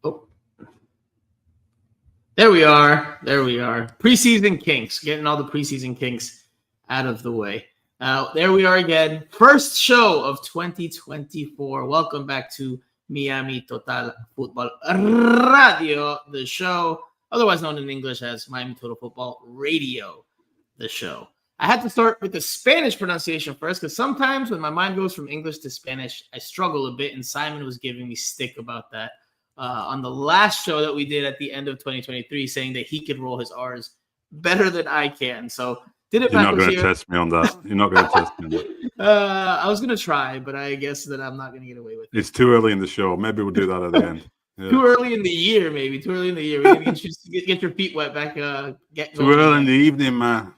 Oh, there we are. Preseason kinks, getting all the preseason kinks out of the way. There we are again. First show of 2024. Welcome back to Miami Total Football Radio, the show, otherwise known in English as Miami Total Football Radio, the show. I had to start with the Spanish pronunciation first because sometimes when my mind goes from English to Spanish, I struggle a bit, and Simon was giving me stick about that on the last show that we did at the end of 2023, saying that he could roll his R's better than I can. So did it You're not going to test me on that. You're not going to test me on that. I was going to try, but I guess that I'm not going to get away with it. It's too early in the show. Maybe we'll do that at the end. Yeah. Too early in the year, maybe. Too early in the year. We need to get your feet wet back. Too early in the evening, man.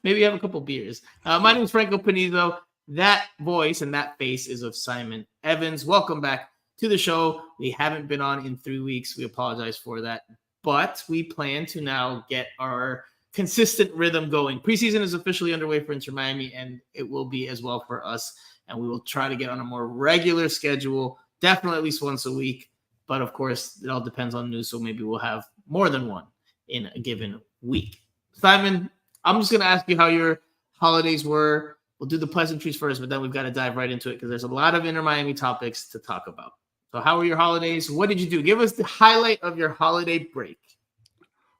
Maybe have a couple beers. My name is Franco Panizo. That voice and that face is of Simon Evans. Welcome back to the show. We haven't been on in 3 weeks. We apologize for that. But we plan to now get our consistent rhythm going. Preseason is officially underway for Inter Miami, and it will be as well for us. And we will try to get on a more regular schedule, definitely at least once a week. But of course, it all depends on news, so maybe we'll have more than one in a given week. Simon, I'm just going to ask you how your holidays were. We'll do the pleasantries first, but then we've got to dive right into it because there's a lot of Inter Miami topics to talk about. So how were your holidays? What did you do? Give us the highlight of your holiday break.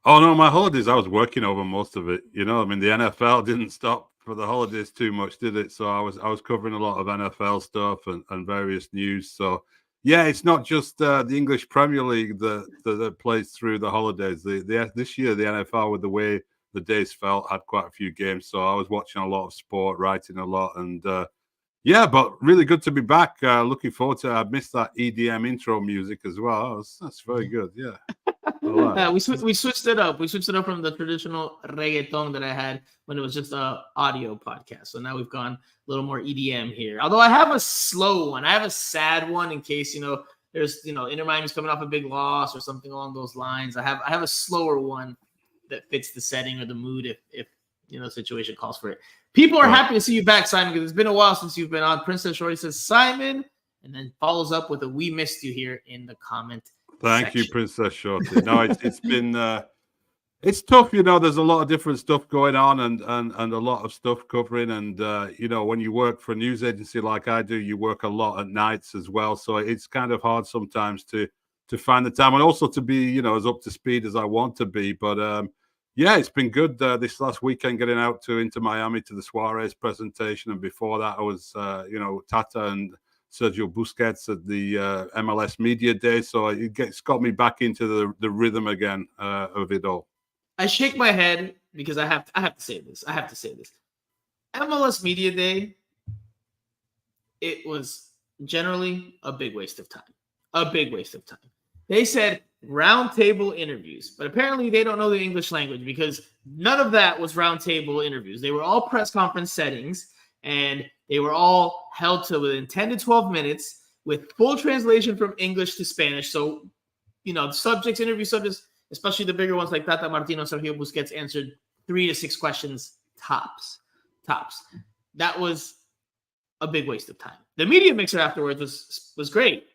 Oh, no, my holidays, I was working over most of it. You know, I mean, the NFL didn't stop for the holidays too much, did it? So I was covering a lot of NFL stuff and various news. So, yeah, it's not just the English Premier League that plays through the holidays. This year, the NFL, with the way the days felt, had quite a few games. So I was watching a lot of sport, writing a lot. And, yeah, but really good to be back. Looking forward to it. I missed that EDM intro music as well. That's very good, yeah. We switched it up. We switched it up from the traditional reggaeton that I had when it was just a audio podcast. So now we've gone a little more EDM here. Although I have a slow one. I have a sad one in case, there's, Inter Miami's coming off a big loss or something along those lines. I have a slower one that fits the setting or the mood if the situation calls for it. People are happy to see you back, Simon, because it's been a while since you've been on. Princess Shorty says, Simon, and then follows up with a "we missed you" here in the comment Thank you, Princess Shorty. No, it's been it's tough. There's a lot of different stuff going on and a lot of stuff covering. And when you work for a news agency like I do, you work a lot at nights as well. So it's kind of hard sometimes to find the time and also to be as up to speed as I want to be. But yeah, it's been good this last weekend getting out to Inter Miami to the Suarez presentation, and before that I was Tata and Sergio Busquets at the MLS Media Day, so it's got me back into the rhythm again of it all. I shake my head because I have to say this. MLS Media Day, it was generally a big waste of time. They said roundtable interviews, but apparently they don't know the English language because none of that was roundtable interviews. They were all press conference settings, and they were all held to within 10 to 12 minutes with full translation from English to Spanish. So, interview subjects, especially the bigger ones like Tata Martino, Sergio Busquets, answered 3 to 6 questions tops. That was a big waste of time. The media mixer afterwards was great.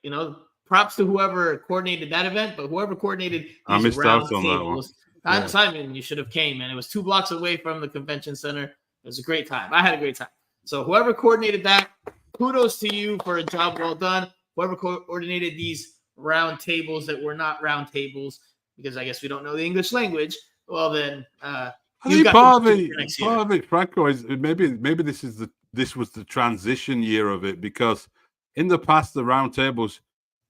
Props to whoever coordinated that event, but whoever coordinated I missed out on that one. Yeah. Simon, you should have came, and it was 2 blocks away from the convention center. It was a great time. I had a great time. So whoever coordinated that, kudos to you for a job well done. Whoever coordinated these round tables that were not round tables, because I guess we don't know the English language, well then I think part of it, Franco, is maybe this was the transition year of it, because in the past the round tables,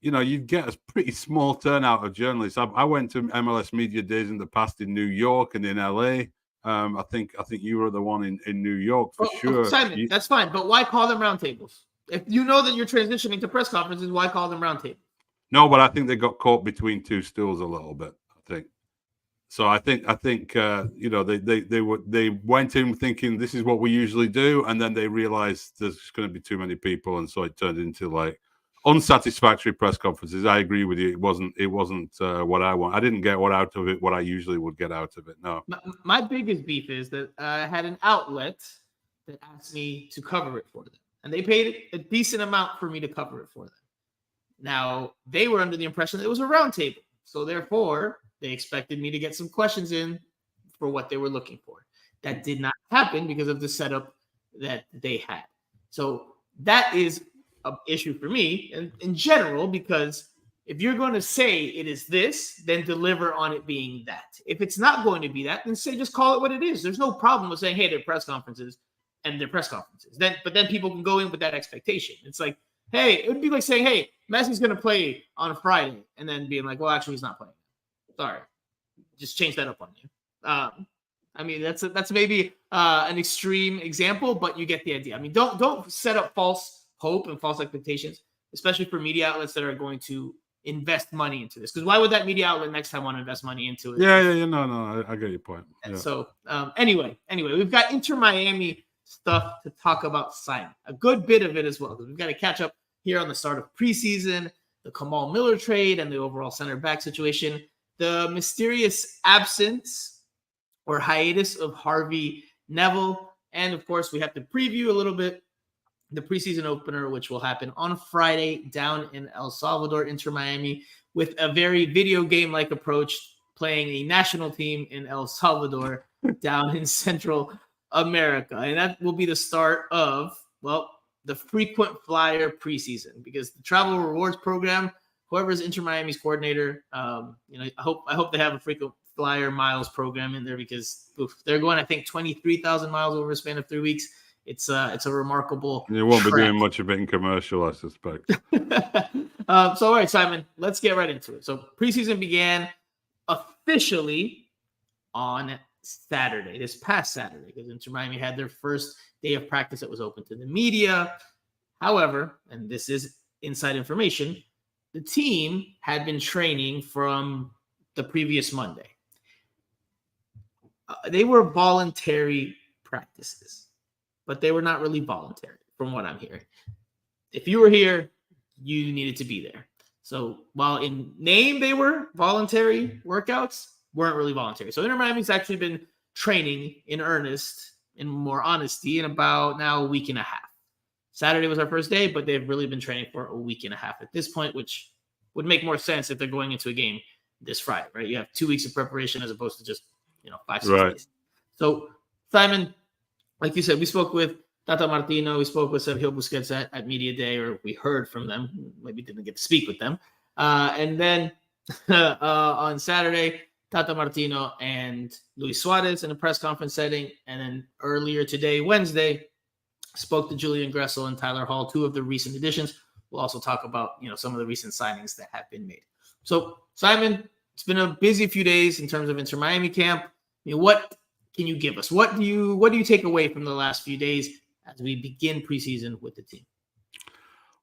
you'd get a pretty small turnout of journalists. I went to MLS Media Days in the past in New York and in LA. I think you were the one in New York for sure. Simon, that's fine, but why call them roundtables? If you know that you're transitioning to press conferences, why call them roundtables? No, but I think they got caught between two stools a little bit. I think so. I think they went in thinking this is what we usually do, and then they realized there's going to be too many people, and so it turned into like unsatisfactory press conferences. I agree with you. It wasn't what I want. I didn't get what I usually would get out of it. No. My biggest beef is that I had an outlet that asked me to cover it for them, and they paid a decent amount for me to cover it for them. Now, they were under the impression that it was a roundtable. So therefore, they expected me to get some questions in for what they were looking for. That did not happen because of the setup that they had. So that is an issue for me in general, because if you're going to say it is this, then deliver on it being that. If it's not going to be that, then say just call it what it is. There's no problem with saying, hey, they're press conferences and they're press conferences. But then people can go in with that expectation. It's like, hey, it would be like saying, hey, Messi's going to play on a Friday, and then being like, well, actually, he's not playing. Sorry. Just change that up on you. I mean, that's maybe an extreme example, but you get the idea. I mean, don't set up false hope and false expectations, especially for media outlets that are going to invest money into this. Because why would that media outlet next time want to invest money into it? Yeah. No, I get your point. Yeah. So anyway, we've got Inter Miami stuff to talk about signing. A good bit of it as well, because we've got to catch up here on the start of preseason, the Kamal Miller trade, and the overall center back situation. The mysterious absence or hiatus of Harvey Neville. And of course, we have to preview a little bit the preseason opener, which will happen on Friday down in El Salvador, Inter Miami, with a very video game-like approach, playing a national team in El Salvador down in Central America. And that will be the start of, well, the frequent flyer preseason, because the travel rewards program, whoever's Inter Miami's coordinator, I hope they have a frequent flyer miles program in there, because they're going, I think, 23,000 miles over a span of 3 weeks. It's a remarkable. You won't trek. be doing much of it in commercial, I suspect. So, all right, Simon, let's get right into it. So, preseason began officially on Saturday, this past Saturday, because Inter Miami had their first day of practice that was open to the media. However, and this is inside information, the team had been training from the previous Monday. They were voluntary practices, but they were not really voluntary from what I'm hearing. If you were here, you needed to be there. So while in name they were voluntary workouts, weren't really voluntary. So Inter Miami's actually been training in earnest, in more honesty, in about now a week and a half. Saturday was our first day, but they've really been training for a week and a half at this point, which would make more sense if they're going into a game this Friday, right? You have 2 weeks of preparation as opposed to just 5-6 days. So Simon, like you said, we spoke with Tata Martino, we spoke with Sergio Busquets at Media Day, or we heard from them. Maybe didn't get to speak with them. And then on Saturday, Tata Martino and Luis Suarez in a press conference setting. And then earlier today, Wednesday, spoke to Julian Gressel and Tyler Hall, two of the recent additions. We'll also talk about some of the recent signings that have been made. So Simon, it's been a busy few days in terms of Inter Miami camp. What can you give us? What do you take away from the last few days as we begin preseason with the team?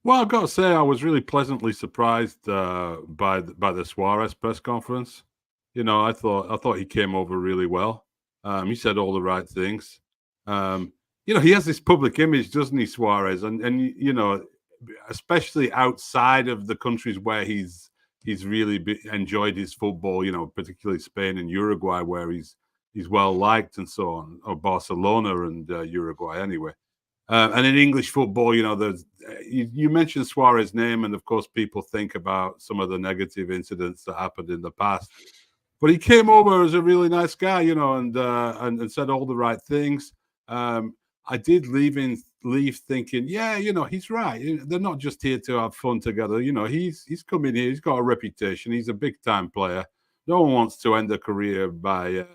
Well, I've got to say, I was really pleasantly surprised by the Suarez press conference. I thought he came over really well. He said all the right things. He has this public image, doesn't he, Suarez? And especially outside of the countries where he's really enjoyed his football. Particularly Spain and Uruguay, where he's well liked and so on, or Barcelona and Uruguay anyway. And in English football, you mentioned Suarez's name, and of course people think about some of the negative incidents that happened in the past. But he came over as a really nice guy, and said all the right things. I did leave thinking, he's right. They're not just here to have fun together. He's coming here. He's got a reputation. He's a big time player. No one wants to end a career by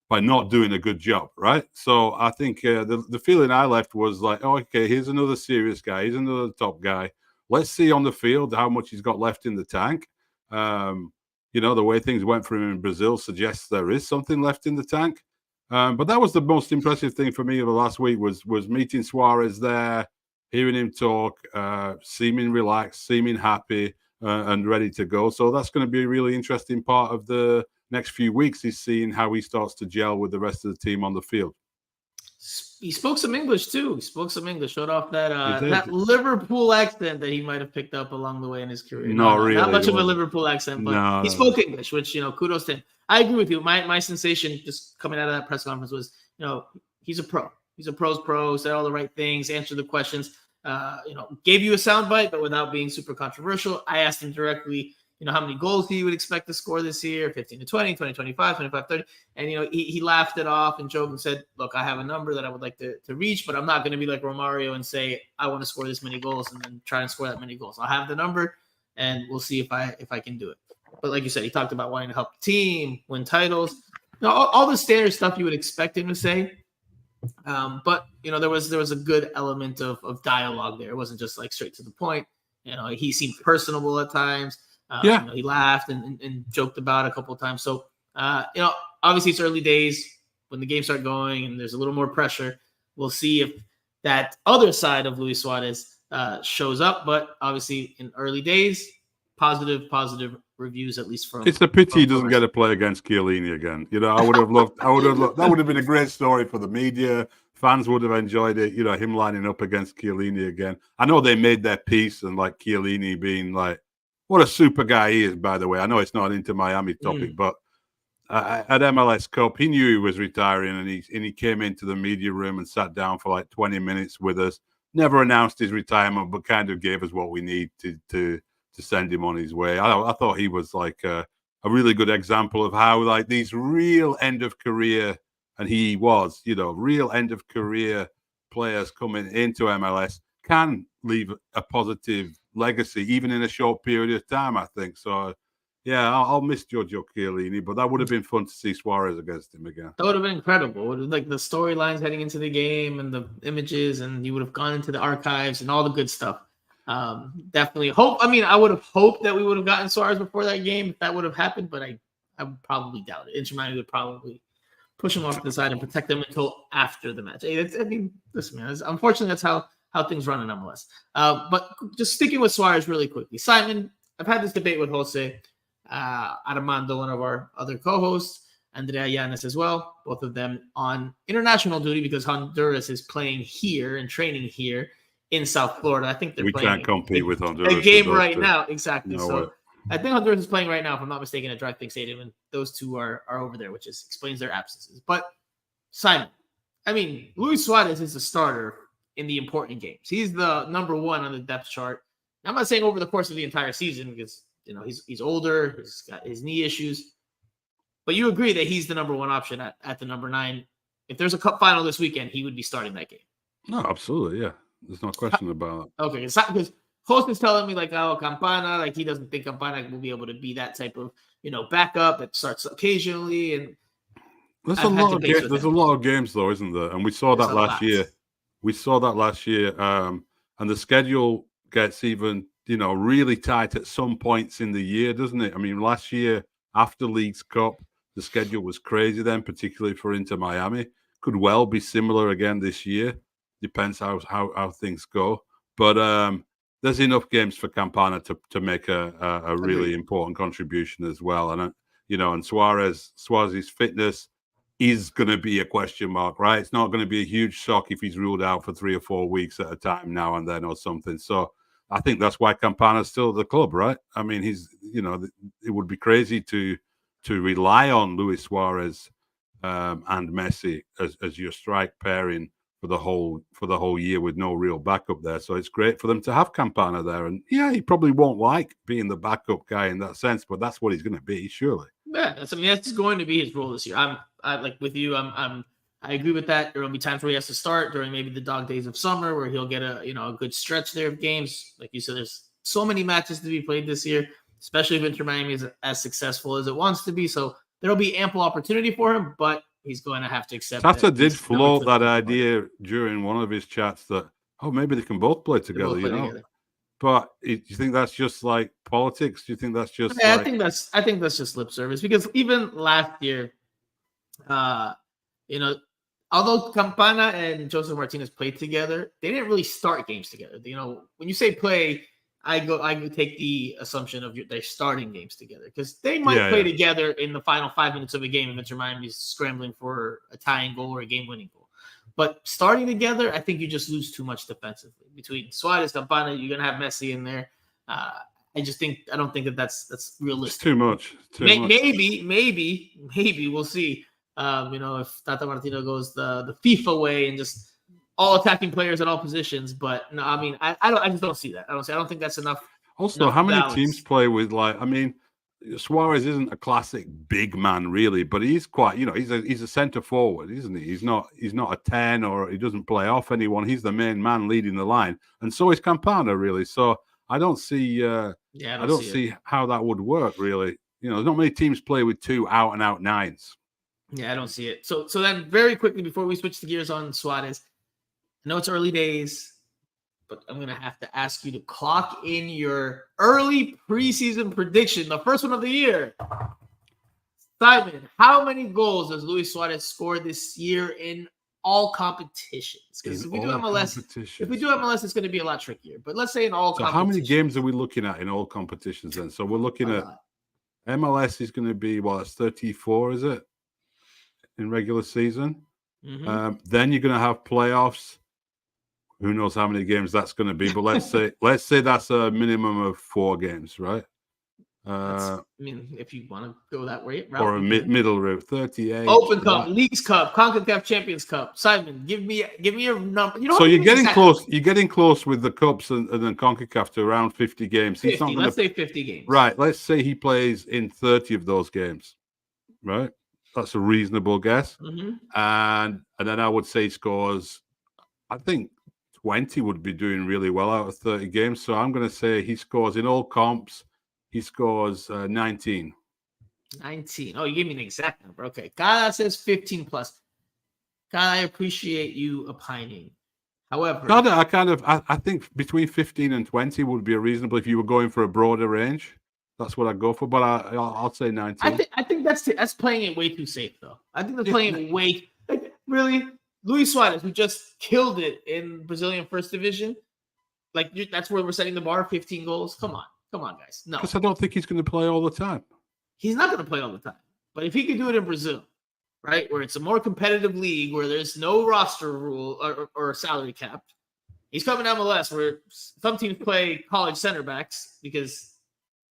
not doing a good job, right? So I think the feeling I left was like, oh, okay, here's another serious guy. He's another top guy. Let's see on the field how much he's got left in the tank. The way things went for him in Brazil suggests there is something left in the tank. But that was the most impressive thing for me of the last week was meeting Suarez there, hearing him talk, seeming relaxed, seeming happy, and ready to go. So that's going to be a really interesting part of the next few weeks, is seeing how he starts to gel with the rest of the team on the field. He spoke some English too. Showed off that Liverpool accent that he might have picked up along the way in his career. Really. Not much of a Liverpool accent, but he spoke English, which, kudos to him. I agree with you. My sensation just coming out of that press conference was, he's a pro. He's a pro's pro, said all the right things, answered the questions. gave you a soundbite, but without being super controversial. I asked him directly, how many goals he would expect to score this year, 15 to 20, 20, 25, 25, 30. And, he laughed it off and joked and said, look, I have a number that I would like to reach, but I'm not going to be like Romario and say, I want to score this many goals and then try and score that many goals. I'll have the number and we'll see if I can do it. But like you said, he talked about wanting to help the team, win titles, all the standard stuff you would expect him to say. But there was a good element of dialogue there. It wasn't just like straight to the point. He seemed personable at times. He laughed and joked about it a couple of times. So obviously it's early days. When the games start going and there's a little more pressure, we'll see if that other side of Luis Suarez shows up. But obviously in early days, positive reviews, at least from. It's a pity he doesn't get to play against Chiellini again. I would have loved. That would have been a great story for the media. Fans would have enjoyed it. Him lining up against Chiellini again. I know they made their peace and like Chiellini being like, what a super guy he is. By the way, I know it's not an Inter Miami topic, but at MLS Cup, he knew he was retiring, and he came into the media room and sat down for like 20 minutes with us. Never announced his retirement, but kind of gave us what we need to send him on his way. I thought he was like a really good example of how like these real end of career, and he was, real end of career players coming into MLS can leave a positive legacy, even in a short period of time, I think. So, yeah, I'll miss Giorgio Chiellini, but that would have been fun to see Suarez against him again. That would have been incredible. Like the storylines heading into the game and the images, and you would have gone into the archives and all the good stuff. Definitely hope. I mean, I would have hoped that we would have gotten Suarez before that game if that would have happened, but I would probably doubt it. Inter Miami would probably push him off to the side and protect him until after the match. Listen, man, unfortunately, that's how things run in MLS. But just sticking with Suarez really quickly. Simon, I've had this debate with Jose, Armando, one of our other co-hosts, Andrea Yanes as well, both of them on international duty because Honduras is playing here and training here in South Florida. I think we can't compete with Honduras. A game right now, exactly. No so way. I think Honduras is playing right now, if I'm not mistaken, at DraftKings Stadium, and those two are over there, which explains their absences. But Simon, I mean, Luis Suarez is the starter in the important games. He's the number one on the depth chart. I'm not saying over the course of the entire season because he's older, he's got his knee issues, but you agree that he's the number one option at the number 9. If there's a cup final this weekend, he would be starting that game. No, absolutely, yeah. There's no question about it. Okay, because Host is telling me like, Campana, like he doesn't think Campana will be able to be that type of backup that starts occasionally. And there's a lot of games though, isn't there? And we saw that last year. We saw that last year, and the schedule gets even really tight at some points in the year, doesn't it? I mean, last year after Leagues Cup, the schedule was crazy then, particularly for Inter Miami. Could well be similar again this year. Depends how things go. But there's enough games for Campana to make a really important contribution as well. And and Suarez's fitness is going to be a question mark, right? It's not going to be a huge shock if he's ruled out for 3 or 4 weeks at a time now and then or something. So I think that's why Campana's still at the club, right? I mean, it would be crazy to rely on Luis Suarez and Messi as your strike pairing for the whole year with no real backup there. So it's great for them to have Campana there. And yeah, he probably won't like being the backup guy in that sense, but that's what he's going to be, surely. Yeah, that's going to be his role this year. I like with you. I agree with that. There will be times where he has to start during maybe the dog days of summer, where he'll get a good stretch there of games. Like you said, there's so many matches to be played this year, especially if Inter Miami is as successful as it wants to be. So there will be ample opportunity for him, but he's going to have to accept. Tata did float that idea during one of his chats that maybe they can both play together. Together. But do you think that's just like politics? Do you think that's just? I think that's just lip service because even last year, although Campana and Joseph Martinez played together, they didn't really start games together. When you say play, I would take the assumption of they're starting games together because they might play together in the final 5 minutes of a game if Inter Miami is scrambling for a tying goal or a game-winning goal. But starting together, I think you just lose too much defensively. Between Suarez, Campana, you're gonna have Messi in there. I don't think that's realistic. It's too much. Maybe we'll see. If Tata Martino goes the FIFA way and just all attacking players at all positions. But no, I mean, I just don't see that. I don't think that's enough. Also, how many balance. teams play with I mean, Suarez isn't a classic big man really, but he's quite, he's a center forward, isn't he? He's not a 10 or he doesn't play off anyone. He's the main man leading the line, and so is Campana really. So I don't see, I don't see how that would work really. There's not many teams play with 2 out and out 9s. Yeah, I don't see it. So then very quickly before we switch the gears on Suarez, I know it's early days, but I'm going to have to ask you to clock in your early preseason prediction, the first one of the year. Simon, how many goals does Luis Suarez score this year in all competitions? Because if we do MLS, it's going to be a lot trickier. But let's say in all competitions. So how many games are we looking at in all competitions then? So we're looking at MLS is going to be, it's 34, is it? In regular season. Mm-hmm. Then you're going to have playoffs. Who knows how many games that's going to be? But let's say that's a minimum of 4 games, right? I mean, if you want to go that way, or a middle route, 38. Open Cup, Leagues Cup, CONCACAF Champions Cup. Simon, give me a number. So you're getting close. You're getting close with the cups and then CONCACAF to around 50 games. 50. Let's say 50 games. Right. Let's say he plays in 30 of those games. Right. That's a reasonable guess. Mm-hmm. And then I would say he scores. I think 20 would be doing really well out of 30 games. So I'm going to say he scores in all comps. He scores 19. 19. Oh, you gave me an exact number. Okay. God, that says 15 plus. God, I appreciate you opining. However, I think between 15 and 20 would be a reasonable if you were going for a broader range. That's what I'd go for, but I'll say 19. I think that's playing it way too safe, though. I think that's playing it way really. Luis Suarez, who just killed it in Brazilian First Division, that's where we're setting the bar. 15 goals. Come on, guys. No, because I don't think he's going to play all the time. He's not going to play all the time. But if he could do it in Brazil, right, where it's a more competitive league, where there's no roster rule or salary cap, he's coming to MLS, where some teams play college center backs because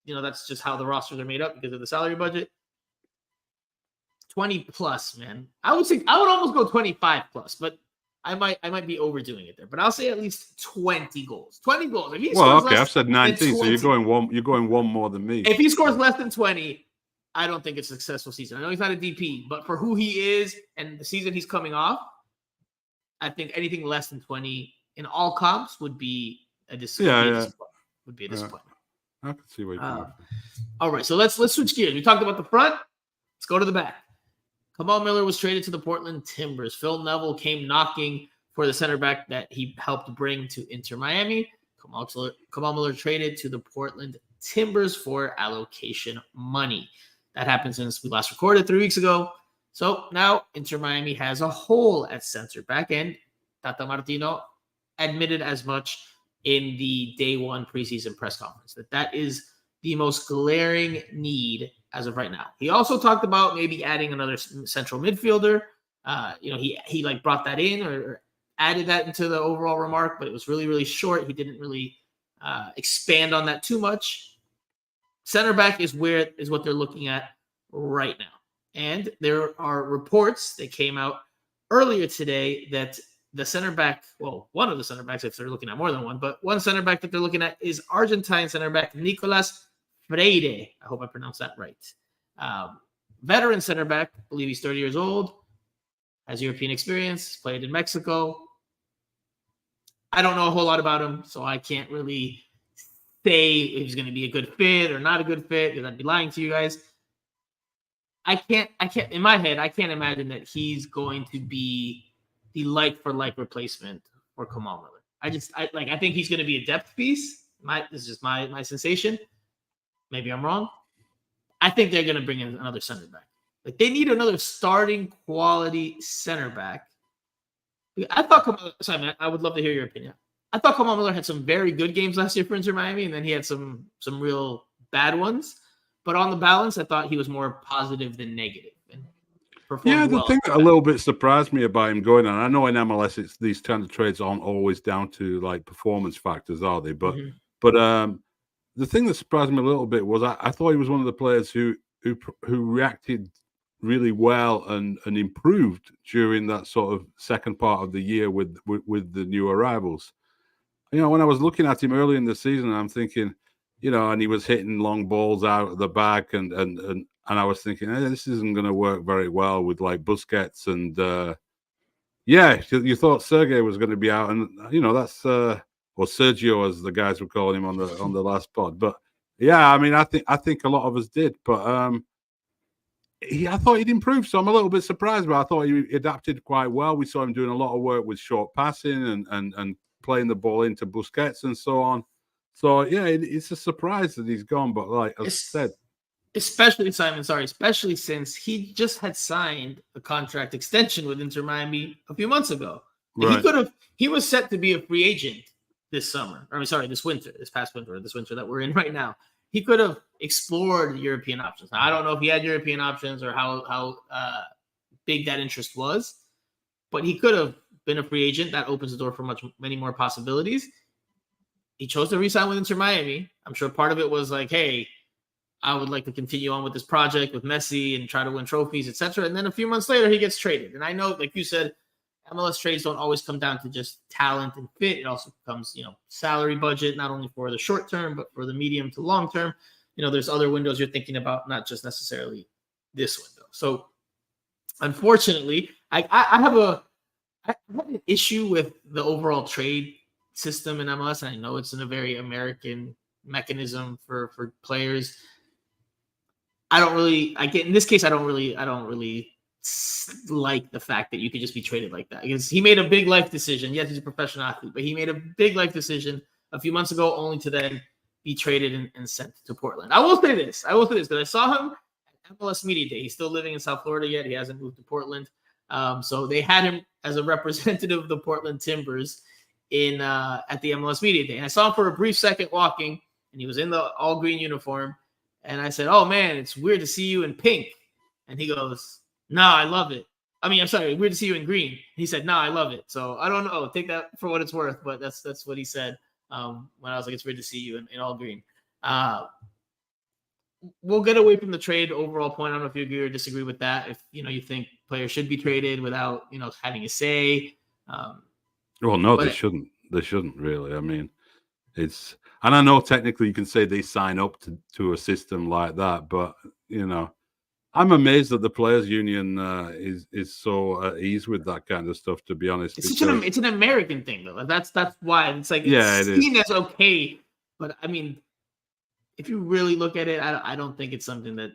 that's just how the rosters are made up because of the salary budget. 20 plus, man. I would almost go 25 plus, but I might be overdoing it there. But I'll say at least 20 goals. 20 goals. If he scores I've said 19, so you're going one more than me. If he scores less than 20, I don't think it's a successful season. I know he's not a DP, but for who he is and the season he's coming off, I think anything less than 20 in all comps would be a disappointment. Would be a disappointment. I can see where you're going. All right, so let's switch gears. We talked about the front. Let's go to the back. Kamal Miller was traded to the Portland Timbers. Phil Neville came knocking for the center back that he helped bring to Inter Miami. Kamal Miller traded to the Portland Timbers for allocation money. That happened since we last recorded 3 weeks ago. So now Inter Miami has a hole at center back, and Tata Martino admitted as much in the day one preseason press conference that is the most glaring need as of right now. He also talked about maybe adding another central midfielder. He brought that in or added that into the overall remark, but it was really, really short. He didn't really expand on that too much. Center back is what they're looking at right now. And there are reports that came out earlier today that the center back, one of the center backs, if they're looking at more than one, but one center back that they're looking at is Argentine center back Nicolas Freire. I hope I pronounced that right. Veteran center back, I believe he's 30 years old, has European experience, played in Mexico. I don't know a whole lot about him, so I can't really say if he's going to be a good fit or not a good fit because I'd be lying to you guys. I can't, in my head, I can't imagine that he's going to be the like-for-like replacement for Kamal Miller. I think he's going to be a depth piece. This is just my sensation. Maybe I'm wrong. I think they're going to bring in another center back. They need another starting quality center back. Simon, I would love to hear your opinion. I thought Kamal Miller had some very good games last year for Inter Miami, and then he had some real bad ones. But on the balance, I thought he was more positive than negative. The thing that a little bit surprised me about him going on, I know in MLS these kind of trades aren't always down to performance factors, are they? But the thing that surprised me a little bit was I thought he was one of the players who reacted really well and improved during that sort of second part of the year with the new arrivals. When I was looking at him early in the season, I'm thinking, and he was hitting long balls out of the back, and I was thinking, this isn't going to work very well with like Busquets and yeah, you thought Sergey was going to be out, and that's or Sergio as the guys were calling him on the last pod. But yeah, I mean, I think a lot of us did, but I thought he'd improved, so I'm a little bit surprised. But I thought he adapted quite well. We saw him doing a lot of work with short passing and playing the ball into Busquets and so on. So yeah, it's a surprise that he's gone. But like I said, especially since he just had signed a contract extension with Inter Miami a few months ago. Right. He was set to be a free agent this summer. This winter that we're in right now. He could have explored European options. Now, I don't know if he had European options or how big that interest was, but he could have been a free agent. That opens the door for many more possibilities. He chose to re-sign with Inter Miami. I'm sure part of it was like, hey, I would like to continue on with this project with Messi and try to win trophies, etc. And then a few months later, he gets traded. And I know, like you said, MLS trades don't always come down to just talent and fit. It also becomes, salary budget, not only for the short term, but for the medium to long term. There's other windows you're thinking about, not just necessarily this window. So unfortunately, I have an issue with the overall trade system in MLS. And I know it's in a very American mechanism for players. In this case, I don't really like the fact that you could just be traded like that, because he made a big life decision. Yes, he's a professional athlete, but he made a big life decision a few months ago, only to then be traded and sent to Portland. I will say this because I saw him at MLS Media Day. He's still living in South Florida yet. He hasn't moved to Portland. So they had him as a representative of the Portland Timbers at the MLS Media Day. And I saw him for a brief second walking, and he was in the all green uniform. And I said, "Oh man, it's weird to see you in pink." And he goes, "No, I love it. I'm sorry, weird to see you in green." And he said, "No, I love it." So I don't know. Take that for what it's worth, but that's what he said when I was like, "It's weird to see you in all green." We'll get away from the trade overall point. I don't know if you agree or disagree with that. If you think players should be traded without having a say. Well, no, they shouldn't. They shouldn't really. I mean, and I know technically you can say they sign up to a system like that, but I'm amazed that the players' union is so at ease with that kind of stuff. To be honest, it's an American thing though. That's why it's like it's seen as okay. But I mean, if you really look at it, I don't think it's something that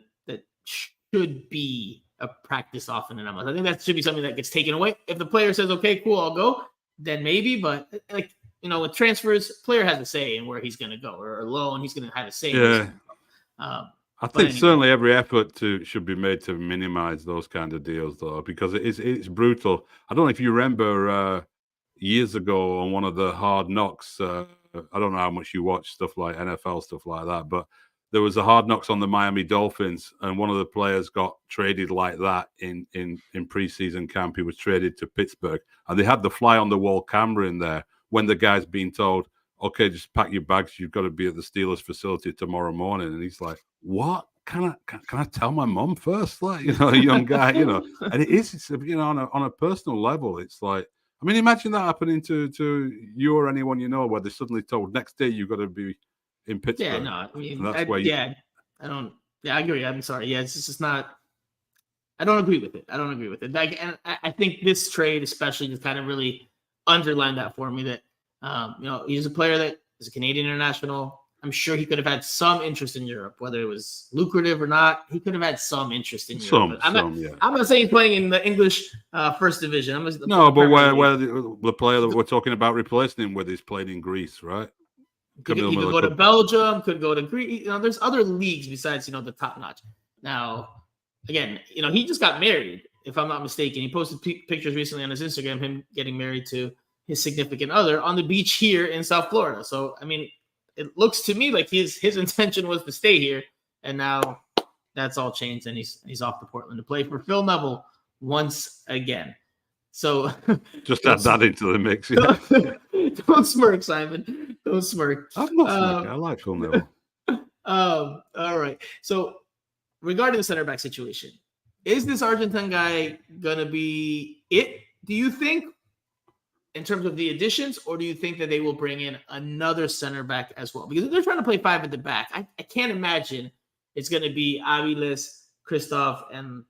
should be a practice often in MLS. I think that should be something that gets taken away. If the player says, "Okay, cool, I'll go," then maybe. But with transfers, player has a say in where he's going to go, or a loan, he's going to have a say. Yeah. I think certainly every effort should be made to minimize those kind of deals, though, because it's brutal. I don't know if you remember years ago on one of the Hard Knocks. I don't know how much you watch stuff like NFL stuff like that, but there was a Hard Knocks on the Miami Dolphins, and one of the players got traded like that in preseason camp. He was traded to Pittsburgh, and they had the fly on the wall camera in there when the guy's being told, "Okay, just pack your bags. You've got to be at the Steelers facility tomorrow morning." And he's like, "What? Can I tell my mom first?" Like, a young guy, And it's on a personal level, it's like, I mean, imagine that happening to you or anyone where they're suddenly told next day you've got to be in Pittsburgh. Yeah, no, I mean, I agree. I'm sorry. Yeah, it's just not. I don't agree with it. Like, and I think this trade, especially, just kind of really underlined that for me. That he's a player that is a Canadian international. I'm sure he could have had some interest in Europe, whether it was lucrative or not. He could have had some interest in Europe. I'm not saying he's playing in the English first division. But where the player that we're talking about replacing him with is playing in Greece, right? He could go to Belgium, could go to Greece. There's other leagues besides, the top notch. Now, again, he just got married, if I'm not mistaken. He posted pictures recently on his Instagram, him getting married to his significant other on the beach here in South Florida. So, I mean, it looks to me like his intention was to stay here, and now that's all changed, and he's off to Portland to play for Phil Neville once again. So just add that into the mix. Yeah. Don't smirk, Simon. Don't smirk. I'm not smirking. I like Phil Neville. All right. So regarding the center back situation, Is this Argentine guy going to be it, do you think, in terms of the additions, or do you think that they will bring in another center back as well? Because they're trying to play 5 at the back. I can't imagine it's going to be Aviles, Christoph, and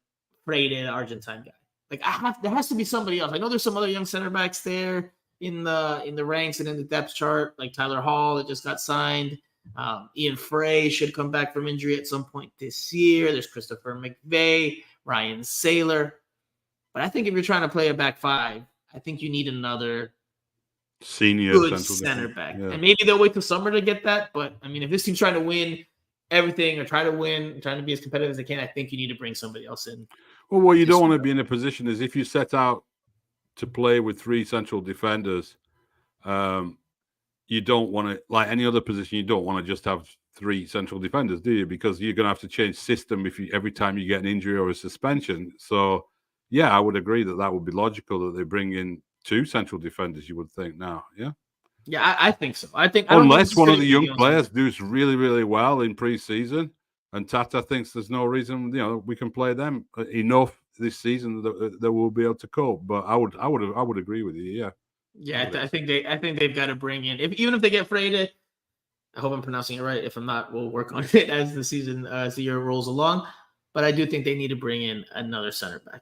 Freire, the Argentine guy. Like there has to be somebody else. I know there's some other young center backs there in the ranks and in the depth chart, like Tyler Hall that just got signed. Ian Frey should come back from injury at some point this year. There's Christopher McVeigh, Ryan Saylor. But I think if you're trying to play a back 5, I think you need another senior good center back. Yeah. And maybe they'll wait till summer to get that. But, I mean, if this team's trying to win everything or trying to be as competitive as they can, I think you need to bring somebody else in. Well, what you don't want to be in a position is if you set out to play with 3 central defenders, you don't want to, like any other position, you don't want to just have 3 central defenders, do you? Because you're going to have to change system every time you get an injury or a suspension. So, yeah, I would agree that would be logical that they bring in 2 central defenders, you would think now, yeah? Yeah, I think so. Unless one of the young players does really, really well in preseason, and Tata thinks there's no reason, we can play them enough this season that we'll be able to cope. But I would agree with you, yeah. Yeah, I think they've got to bring in, even if they get Freire. I hope I'm pronouncing it right. If I'm not, we'll work on it as the year rolls along. But I do think they need to bring in another center back.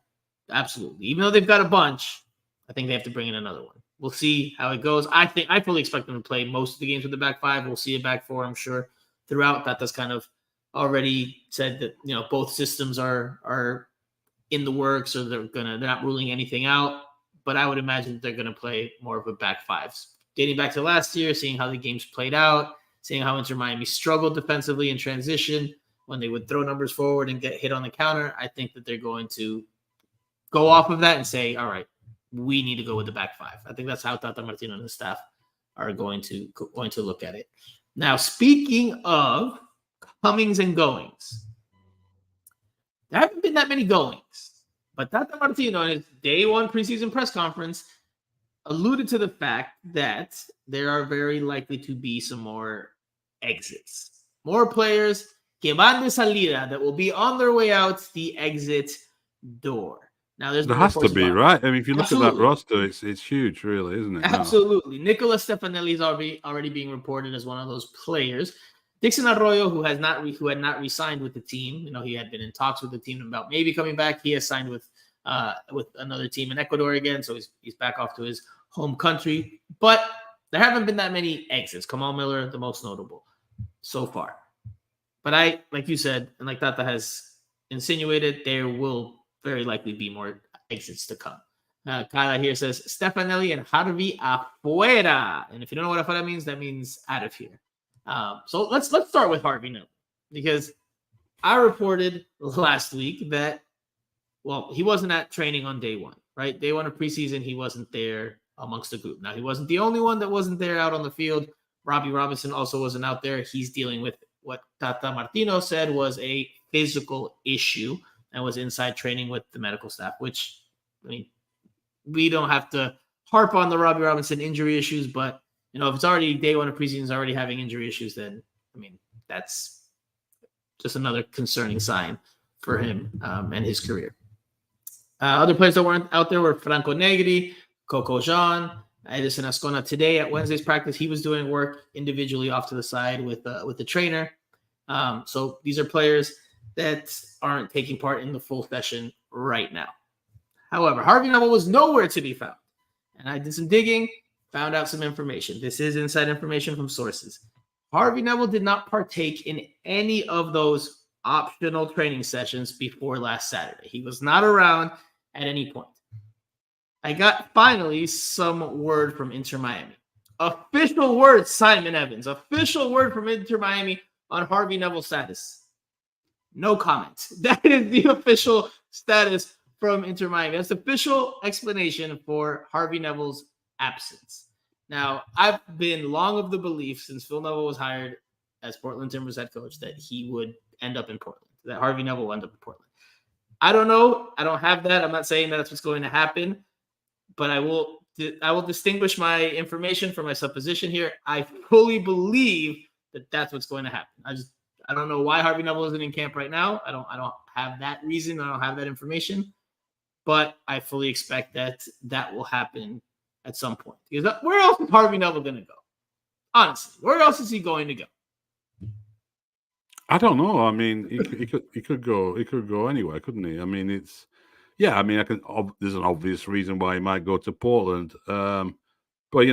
Absolutely. Even though they've got a bunch, I think they have to bring in another one. We'll see how it goes. I fully expect them to play most of the games with the back 5. We'll see a back 4, I'm sure, throughout. Tata's kind of already said that both systems are in the works, or they're not ruling anything out. But I would imagine they're gonna play more of a back 5s. Dating back to last year, seeing how the games played out, seeing how Inter Miami struggled defensively in transition when they would throw numbers forward and get hit on the counter, I think that they're going to go off of that and say, all right, we need to go with the back 5. I think that's how Tata Martino and his staff are going to look at it. Now, speaking of comings and goings, there haven't been that many goings, but Tata Martino in his day 1 preseason press conference alluded to the fact that there are very likely to be some more exits. More players que van de salida that will be on their way out the exit door. Now, there has to be, right? I mean, if you look at that roster, it's huge, really, isn't it? Absolutely. No. Nicolas Stefanelli is already being reported as one of those players. Dixon Arroyo, who had not re-signed with the team, he had been in talks with the team about maybe coming back. He has signed with another team in Ecuador again, so he's back off to his home country. But there haven't been that many exits. Kamal Miller, the most notable so far. But like you said, and like Tata has insinuated, there will very likely be more exits to come. Kyla here says, Stefanelli and Harvey afuera. And if you don't know what afuera means, that means out of here. So let's start with Harvey now, because I reported last week that, he wasn't at training on day 1, right? Day 1 of preseason, he wasn't there amongst the group. Now, he wasn't the only one that wasn't there out on the field. Robbie Robinson also wasn't out there. He's dealing with what Tata Martino said was a physical issue and was inside training with the medical staff, which, I mean, we don't have to harp on the Robbie Robinson injury issues, but, if it's already day 1 of preseason is already having injury issues, then, I mean, that's just another concerning sign for him and his career. Other players that weren't out there were Franco Negri, Coco Jean, Edison Ascona. Today at Wednesday's practice, he was doing work individually off to the side with the trainer. So these are players that aren't taking part in the full session right now. However, Harvey Neville was nowhere to be found. And I did some digging, found out some information. This is inside information from sources. Harvey Neville did not partake in any of those optional training sessions before last Saturday. He was not around at any point. I got finally some word from Inter Miami. Official word, Simon Evans. Official word from Inter Miami on Harvey Neville's status. No comment. That is the official status from Inter Miami. That's the official explanation for Harvey Neville's absence. Now, I've been long of the belief since Phil Neville was hired as Portland Timbers head coach that he would end up in Portland, that Harvey Neville will end up in Portland. I don't know. I don't have that. I'm not saying that's what's going to happen, but I will distinguish my information from my supposition here. I fully believe that that's what's going to happen. I don't know why Harvey Neville isn't in camp right now. I don't have that reason. I don't have that information. But I fully expect that will happen at some point. Because where else is Harvey Neville going to go? Honestly, where else is he going to go? I don't know. I mean, he could go anywhere, couldn't he? I mean, there's an obvious reason why he might go to Portland. But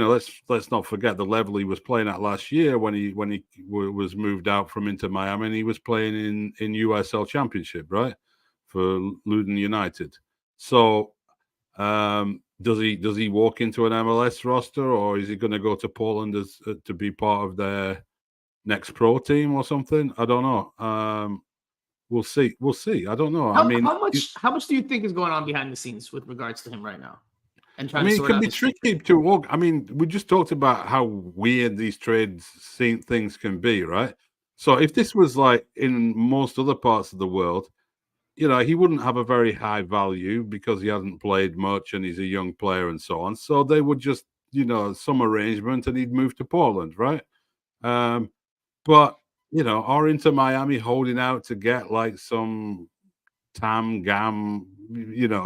let's not forget the level he was playing at last year when he was moved out from Inter Miami, and he was playing in USL Championship, right, for Luton United. So, does he walk into an MLS roster, or is he going to go to Portland to be part of their next pro team or something? I don't know. We'll see. I don't know. How much do you think is going on behind the scenes with regards to him right now? And trying to it can be tricky to walk. I mean, we just talked about how weird these trades things can be, right? So if this was like in most other parts of the world, he wouldn't have a very high value because he hasn't played much and he's a young player and so on. So they would just, some arrangement and he'd move to Portland, right? But, or into Miami holding out to get like some gam,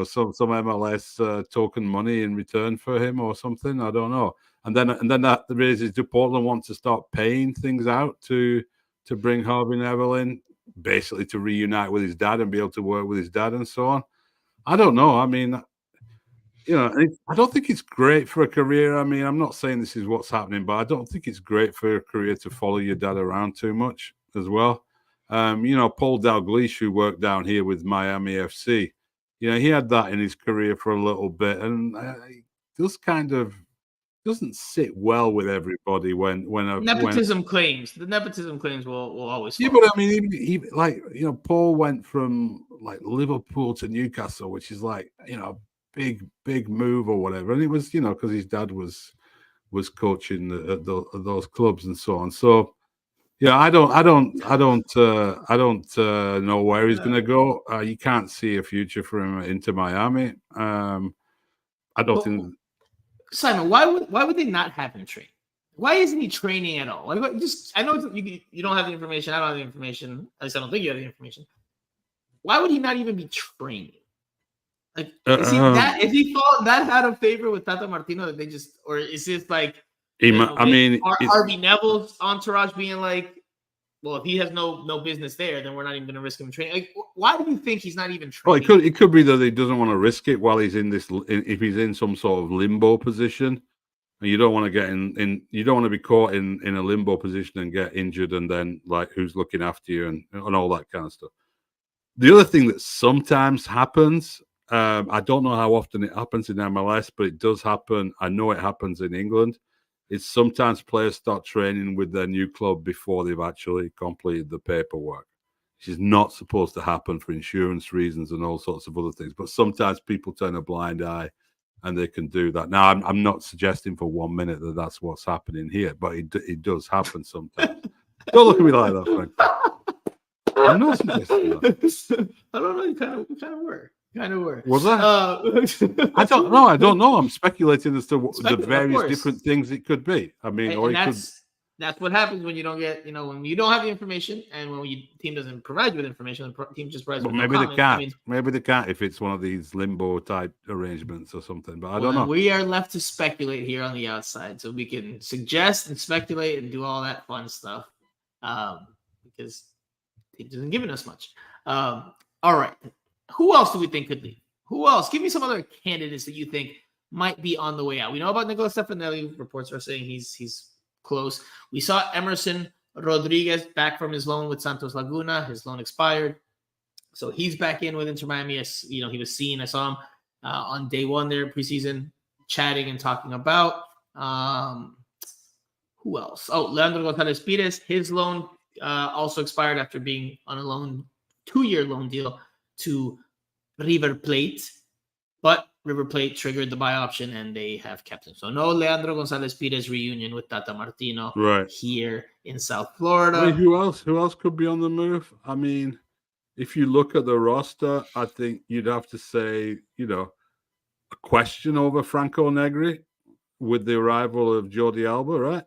some MLS token money in return for him or something. I don't know. And then that raises, do Portland want to start paying things out to bring Harvey Neville in, basically to reunite with his dad and be able to work with his dad and so on? I don't know. I mean, I don't think it's great for a career. I mean, I'm not saying this is what's happening, but I don't think it's great for a career to follow your dad around too much as well. Paul Dalglish, who worked down here with Miami FC, he had that in his career for a little bit, and it just kind of doesn't sit well with everybody when nepotism claims. The nepotism claims will always fall. Yeah, but I mean, even Paul went from like Liverpool to Newcastle, which is like big move or whatever, and it was because his dad was coaching at those clubs and so on. So yeah, I don't know where he's going to go. You can't see a future for him into Miami. I don't think. Simon, why would they not have him train? Why isn't he training at all? Like, I know you don't have the information. I don't have the information. At least I don't think you have the information. Why would he not even be training? Like, is he fallen that out of favor with Tata Martino that they just, or is this like? Harvey Neville's entourage being like, well, if he has no business there, then we're not even going to risk him training. Like, why do you think he's not even training? Well, it could be that he doesn't want to risk it while he's in this. If he's in some sort of limbo position, and you don't want to get in you don't want to be caught in a limbo position and get injured, and then like who's looking after you and all that kind of stuff. The other thing that sometimes happens, I don't know how often it happens in MLS, but it does happen. I know it happens in England. It's sometimes players start training with their new club before they've actually completed the paperwork, which is not supposed to happen for insurance reasons and all sorts of other things. But sometimes people turn a blind eye and they can do that. Now, I'm not suggesting for 1 minute that that's what's happening here, but it does happen sometimes. Don't look at me like that, Frank. I'm not suggesting that. I don't know. You kind of were. Was that? I don't know. I'm speculating as to the various different things it could be. I mean, that's what happens when you don't get, when you don't have the information, and when your team doesn't provide you with information, the team just provides. But maybe they can't. Maybe they can't if it's one of these limbo type arrangements or something. But I don't know. We are left to speculate here on the outside, so we can suggest and speculate and do all that fun stuff, because the team isn't giving us much. All right. Who else do we think could leave? Who else? Give me some other candidates that you think might be on the way out. We know about Nicolas Stefanelli. Reports are saying he's close. We saw Emerson Rodriguez back from his loan with Santos Laguna. His loan expired, so he's back in with Inter Miami. He was seen. I saw him on day one there preseason, chatting and talking about who else? Oh, Leandro Gonzalez Pires. His loan also expired after being on a 2-year loan deal to River Plate, but River Plate triggered the buy option and they have kept him. So no Leandro Gonzalez Pires reunion with Tata Martino here in South Florida. I mean, who else could be on the move? I mean, if you look at the roster, I think you'd have to say, a question over Franco Negri with the arrival of Jordi Alba, right?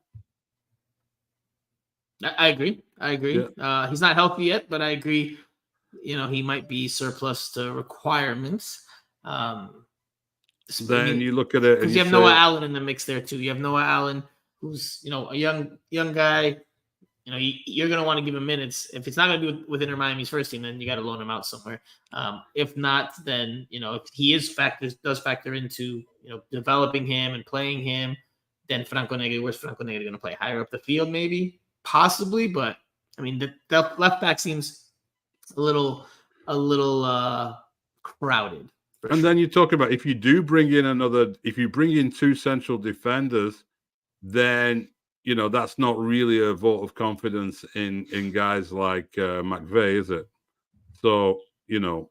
I agree. I agree. Yeah. He's not healthy yet, but I agree. He might be surplus to requirements. Then you look at it and Because you you have Noah say, Allen in the mix there too. You have Noah Allen, who's a young guy. You're going to want to give him minutes. If it's not going to be with Inter Miami's first team, then you got to loan him out somewhere. If not, then if he does factor into developing him and playing him, then Franco Negri, where's Franco Negri going to play? Higher up the field, maybe, possibly. But I mean, the left back seems a little crowded. and then you talk about if you bring in two central defenders, then that's not really a vote of confidence in guys like McVeigh, is it? So do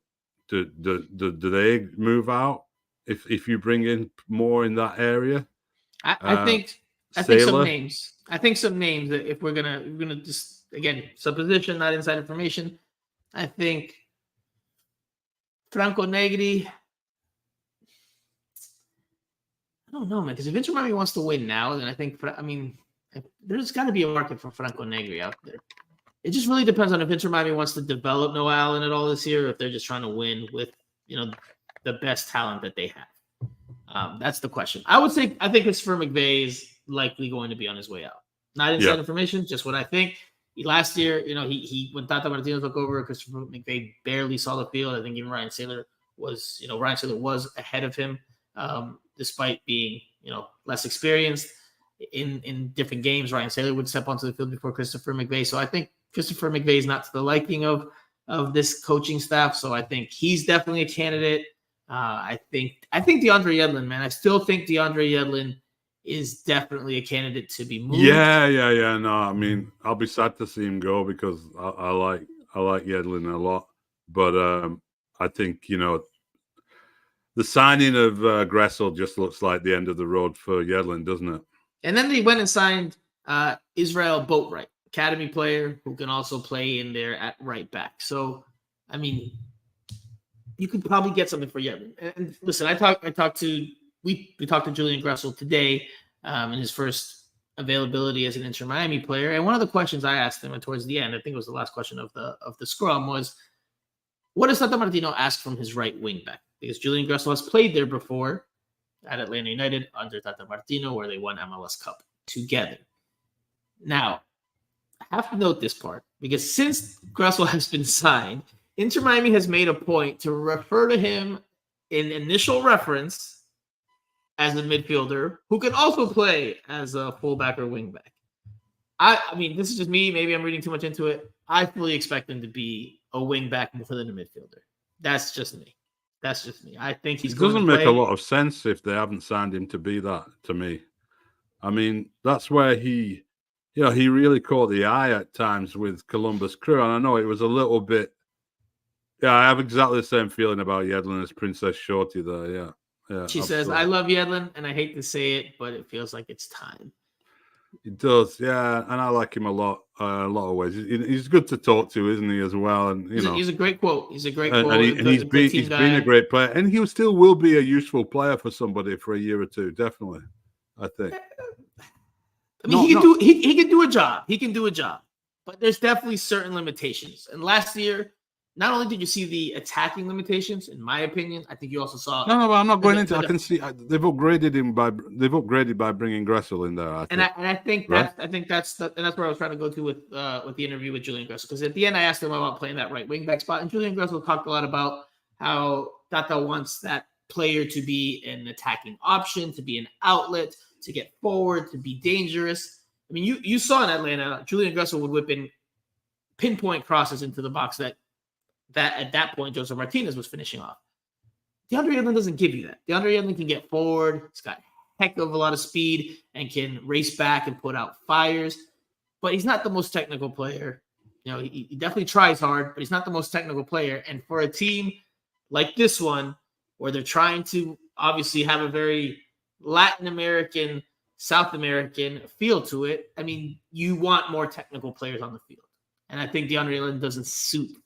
they move out if you bring in more in that area? I think some names. I think some names that if we're gonna just again supposition, not inside information. I think Franco Negri. I don't know, man. Because if Inter Miami wants to win now, then I think there's got to be a market for Franco Negri out there. It just really depends on if Inter Miami wants to develop Noah Allen at all this year, or if they're just trying to win with the best talent that they have. That's the question. I think Christopher McVeigh is likely going to be on his way out. Not inside information, just what I think. Last year, he when Tata Martino took over, Christopher McVeigh barely saw the field. I think even Ryan Saylor was ahead of him, despite being less experienced in different games. Ryan Saylor would step onto the field before Christopher McVeigh. So I think Christopher McVeigh is not to the liking of this coaching staff. So I think he's definitely a candidate. I think DeAndre Yedlin, man. I still think DeAndre Yedlin is definitely a candidate to be moved. Yeah. No, I mean, I'll be sad to see him go because I like Yedlin a lot. But I think, the signing of Gressel just looks like the end of the road for Yedlin, doesn't it? And then they went and signed Israel Boatwright, academy player who can also play in there at right back. So, I mean, you could probably get something for Yedlin. And listen, we talked to Julian Gressel today in his first availability as an Inter Miami player. And one of the questions I asked him, and towards the end, I think it was the last question of the scrum, was, what does Tata Martino ask from his right wing back? Because Julian Gressel has played there before at Atlanta United under Tata Martino, where they won MLS Cup together. Now, I have to note this part, because since Gressel has been signed, Inter Miami has made a point to refer to him in initial reference as a midfielder who can also play as a fullback or wingback. I mean, this is just me. Maybe I'm reading too much into it. I fully expect him to be a wingback more than a midfielder. That's just me. I think he's going to play. It doesn't make a lot of sense if they haven't signed him to be that, to me. I mean, that's where he really caught the eye at times with Columbus Crew. And I know it was a little bit. Yeah, I have exactly the same feeling about Yedlin as Princess Shorty there. Yeah. She says, I love Yedlin, and I hate to say it, but it feels like it's time. It does, yeah, and I like him a lot of ways. He's good to talk to, isn't he, as well? And he's a great quote. He's a great quote. And he's been a great player, and he still will be a useful player for somebody for a year or two, definitely. I think. I mean, he can do a job. He can do a job, but there's definitely certain limitations. And last year, not only did you see the attacking limitations, in my opinion, I think you also saw. No, I'm not going into. I can see they've upgraded by bringing Gressel in there. I think that's where I was trying to go to with the interview with Julian Gressel, because at the end I asked him about playing that right wing back spot, and Julian Gressel talked a lot about how Tata wants that player to be an attacking option, to be an outlet, to get forward, to be dangerous. I mean, you saw in Atlanta, Julian Gressel would whip in pinpoint crosses into the box that at that point Joseph Martinez was finishing off. DeAndre Yedlin doesn't give you that. DeAndre Yedlin can get forward. He's got heck of a lot of speed and can race back and put out fires, but he's not the most technical player. He definitely tries hard, but he's not the most technical player. And for a team like this one, where they're trying to obviously have a very Latin American, South American feel to it, I mean, you want more technical players on the field. And I think DeAndre Yedlin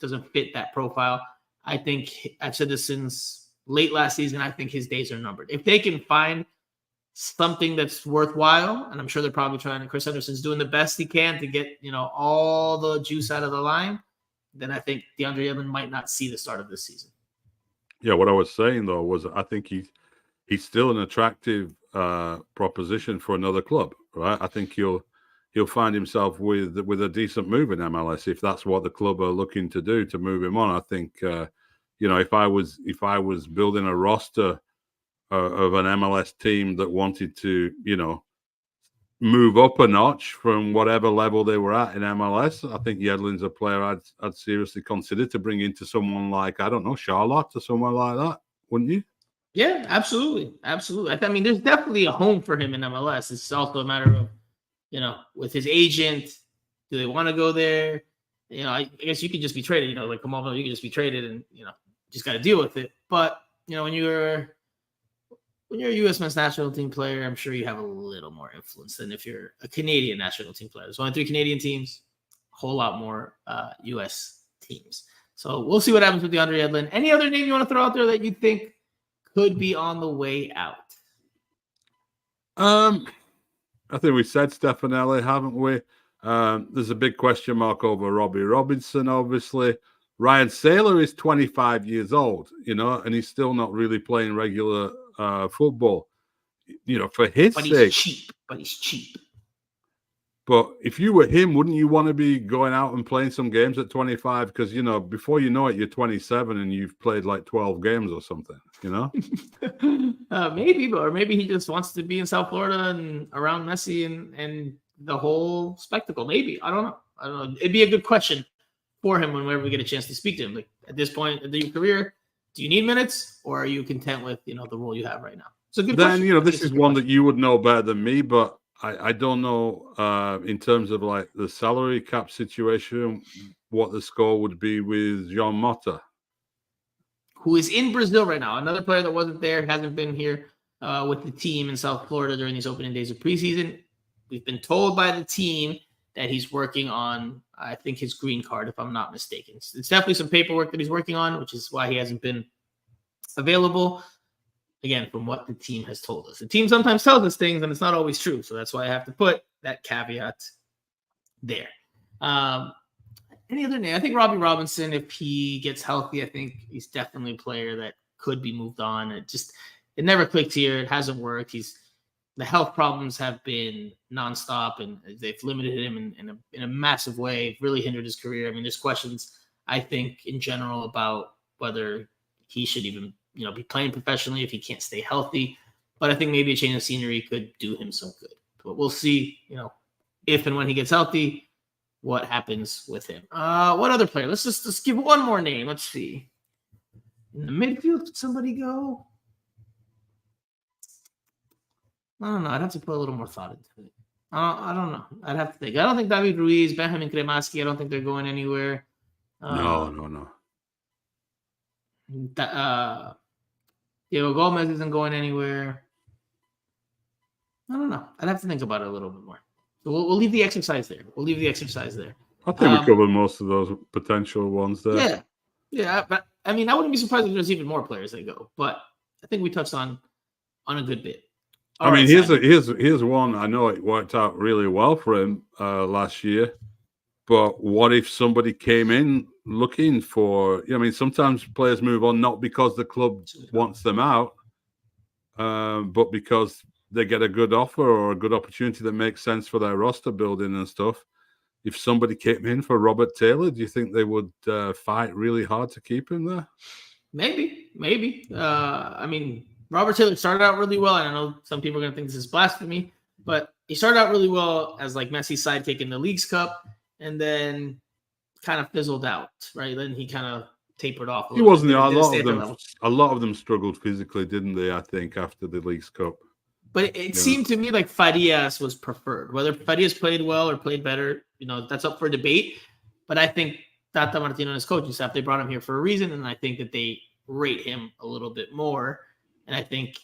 doesn't fit that profile. I think I've said this since late last season. I think his days are numbered. If they can find something that's worthwhile, and I'm sure they're probably trying, and Chris Henderson's doing the best he can to get, all the juice out of the line, then I think DeAndre Yedlin might not see the start of this season. Yeah, what I was saying though was I think he's still an attractive proposition for another club, right? I think he'll find himself with a decent move in MLS if that's what the club are looking to do to move him on. I think if I was building a roster of an MLS team that wanted to move up a notch from whatever level they were at in MLS, I think Yedlin's a player I'd seriously consider to bring into someone like, I don't know, Charlotte or someone like that, wouldn't you? Yeah, absolutely. Absolutely. I mean, there's definitely a home for him in MLS. It's also a matter of, with his agent, do they want to go there? I guess you could just be traded, like Kamal, you could just be traded and, just got to deal with it. But, when you're a U.S. men's national team player, I'm sure you have a little more influence than if you're a Canadian national team player. There's only 3 Canadian teams, a whole lot more U.S. teams. So we'll see what happens with DeAndre Yedlin. Any other name you want to throw out there that you think could be on the way out? I think we said Stefanelli, haven't we? There's a big question mark over Robbie Robinson, obviously. Ryan Saylor is 25 years old, and he's still not really playing regular football. For his sake. He's cheap. But if you were him, wouldn't you want to be going out and playing some games at 25? Because, before you know it, you're 27 and you've played like 12 games or something, Maybe, or maybe he just wants to be in South Florida and around Messi and the whole spectacle. Maybe. I don't know. It'd be a good question for him whenever we get a chance to speak to him. Like, at this point in your career, do you need minutes or are you content with, the role you have right now? So good question. Then, this is one that you would know better than me, but I don't know in terms of like the salary cap situation, what the score would be with Jean Mota, who is in Brazil right now. Another player that wasn't there, hasn't been here with the team in South Florida during these opening days of preseason. We've been told by the team that he's working on, I think, his green card, if I'm not mistaken. It's definitely some paperwork that he's working on, which is why he hasn't been available. Again, from what the team has told us. The team sometimes tells us things, and it's not always true. So that's why I have to put that caveat there. Any other name? I think Robbie Robinson, if he gets healthy, I think he's definitely a player that could be moved on. It never clicked here. It hasn't worked. The health problems have been nonstop, and they've limited him in a massive way, really hindered his career. I mean, there's questions, I think, in general about whether he should even be playing professionally if he can't stay healthy. But I think maybe a change of scenery could do him some good. But we'll see, if and when he gets healthy, what happens with him. What other player? Let's give one more name. Let's see. In the midfield, did somebody go? I don't know. I'd have to put a little more thought into it. I don't know. I'd have to think. I don't think David Ruiz, Benjamin Kremaski, I don't think they're going anywhere. No. Diego Gomez isn't going anywhere. I don't know. I'd have to think about it a little bit more. So we'll leave the exercise there. I think we covered most of those potential ones there. Yeah. But I mean, I wouldn't be surprised if there's even more players that go. But I think we touched on a good bit. Here's one. I know it worked out really well for him last year. But what if somebody came in looking for, sometimes players move on not because the club wants them out, but because they get a good offer or a good opportunity that makes sense for their roster building and stuff. If somebody came in for Robert Taylor, do you think they would fight really hard to keep him there? Maybe. Robert Taylor started out really well. And I know some people are going to think this is blasphemy, but he started out really well as like Messi's sidekick in the Leagues Cup. And then kind of fizzled out, right? Then he kind of tapered off. He wasn't. A lot of them struggled physically, didn't they? I think after the Leagues Cup. But it seemed to me like Farias was preferred. Whether Farias played well or played better, that's up for debate. But I think Tata Martino and his coaching staff, they brought him here for a reason, and I think that they rate him a little bit more. And I think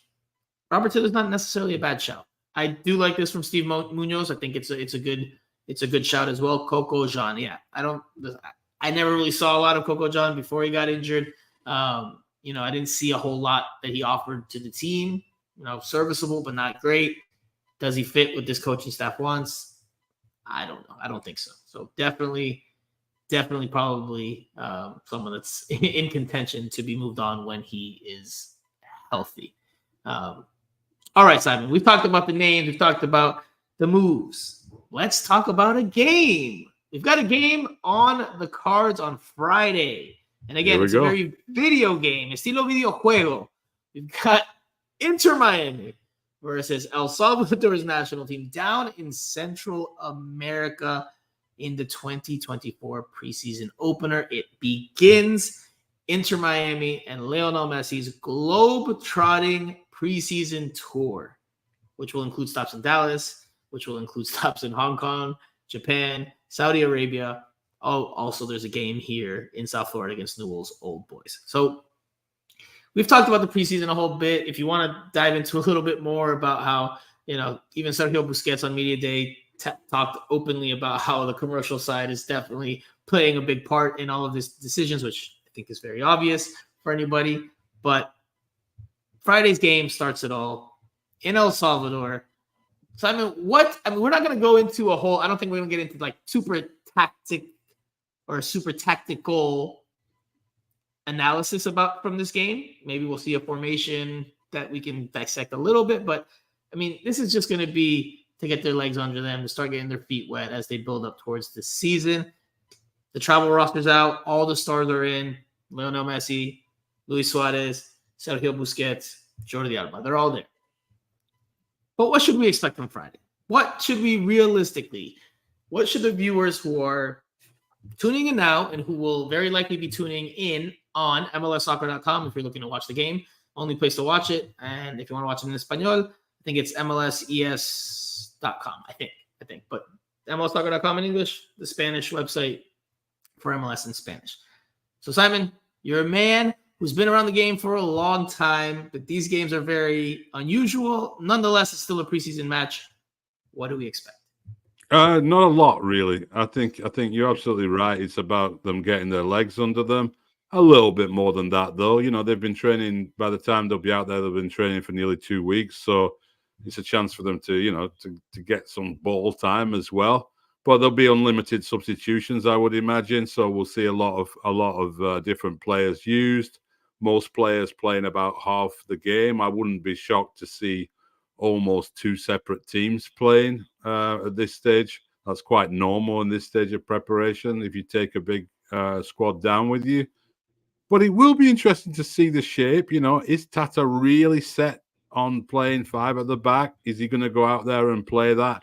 Robert Taylor's not necessarily a bad shout. I do like this from Steve Munoz. I think it's a good shout as well. Coco Jean. Yeah. I never really saw a lot of Coco Jean before he got injured. I didn't see a whole lot that he offered to the team. serviceable but not great. Does he fit what this coaching staff wants? I don't know. I don't think so. So definitely probably someone that's in contention to be moved on when he is healthy. All right, Simon, we've talked about the names. We've talked about the moves. Let's talk about a game. We've got a game on the cards on Friday. And again, it's a very video game, estilo videojuego. We've got Inter Miami versus El Salvador's national team down in Central America in the 2024 preseason opener. It begins Inter Miami and Lionel Messi's globe-trotting preseason tour, which will include stops in Dallas, which will include stops in Hong Kong, Japan, Saudi Arabia. Oh, also there's a game here in South Florida against Newell's Old Boys. So we've talked about the preseason a whole bit. If you want to dive into a little bit more about how, even Sergio Busquets on Media Day talked openly about how the commercial side is definitely playing a big part in all of these decisions, which I think is very obvious for anybody. But Friday's game starts it all in El Salvador. Simon, we're not going to go into a whole, I don't think we're going to get into like super tactical analysis from this game. Maybe we'll see a formation that we can dissect a little bit, but this is just going to be to get their legs under them, to start getting their feet wet as they build up towards the season. The travel roster's out. All the stars are in. Lionel Messi, Luis Suarez, Sergio Busquets, Jordi Alba. They're all there. But what should we expect on Friday? What should the viewers who are tuning in now and who will very likely be tuning in on MLSsoccer.com if you're looking to watch the game, only place to watch it. And if you want to watch it in Espanol, I think it's MLSES.com, I think. But MLSsoccer.com in English, the Spanish website for MLS in Spanish. So, Simon, you're a man who's been around the game for a long time, but these games are very unusual. Nonetheless, it's still a preseason match. What do we expect? Not a lot, really. I think you're absolutely right. It's about them getting their legs under them. A little bit more than that, though. They've been training. By the time they'll be out there, they've been training for nearly 2 weeks. So it's a chance for them to get some ball time as well. But there'll be unlimited substitutions, I would imagine. So we'll see a lot of different players used. Most players playing about half the game. I wouldn't be shocked to see almost 2 separate teams playing at this stage. That's quite normal in this stage of preparation if you take a big squad down with you. But it will be interesting to see the shape. Is Tata really set on playing 5 at the back? Is he going to go out there and play that?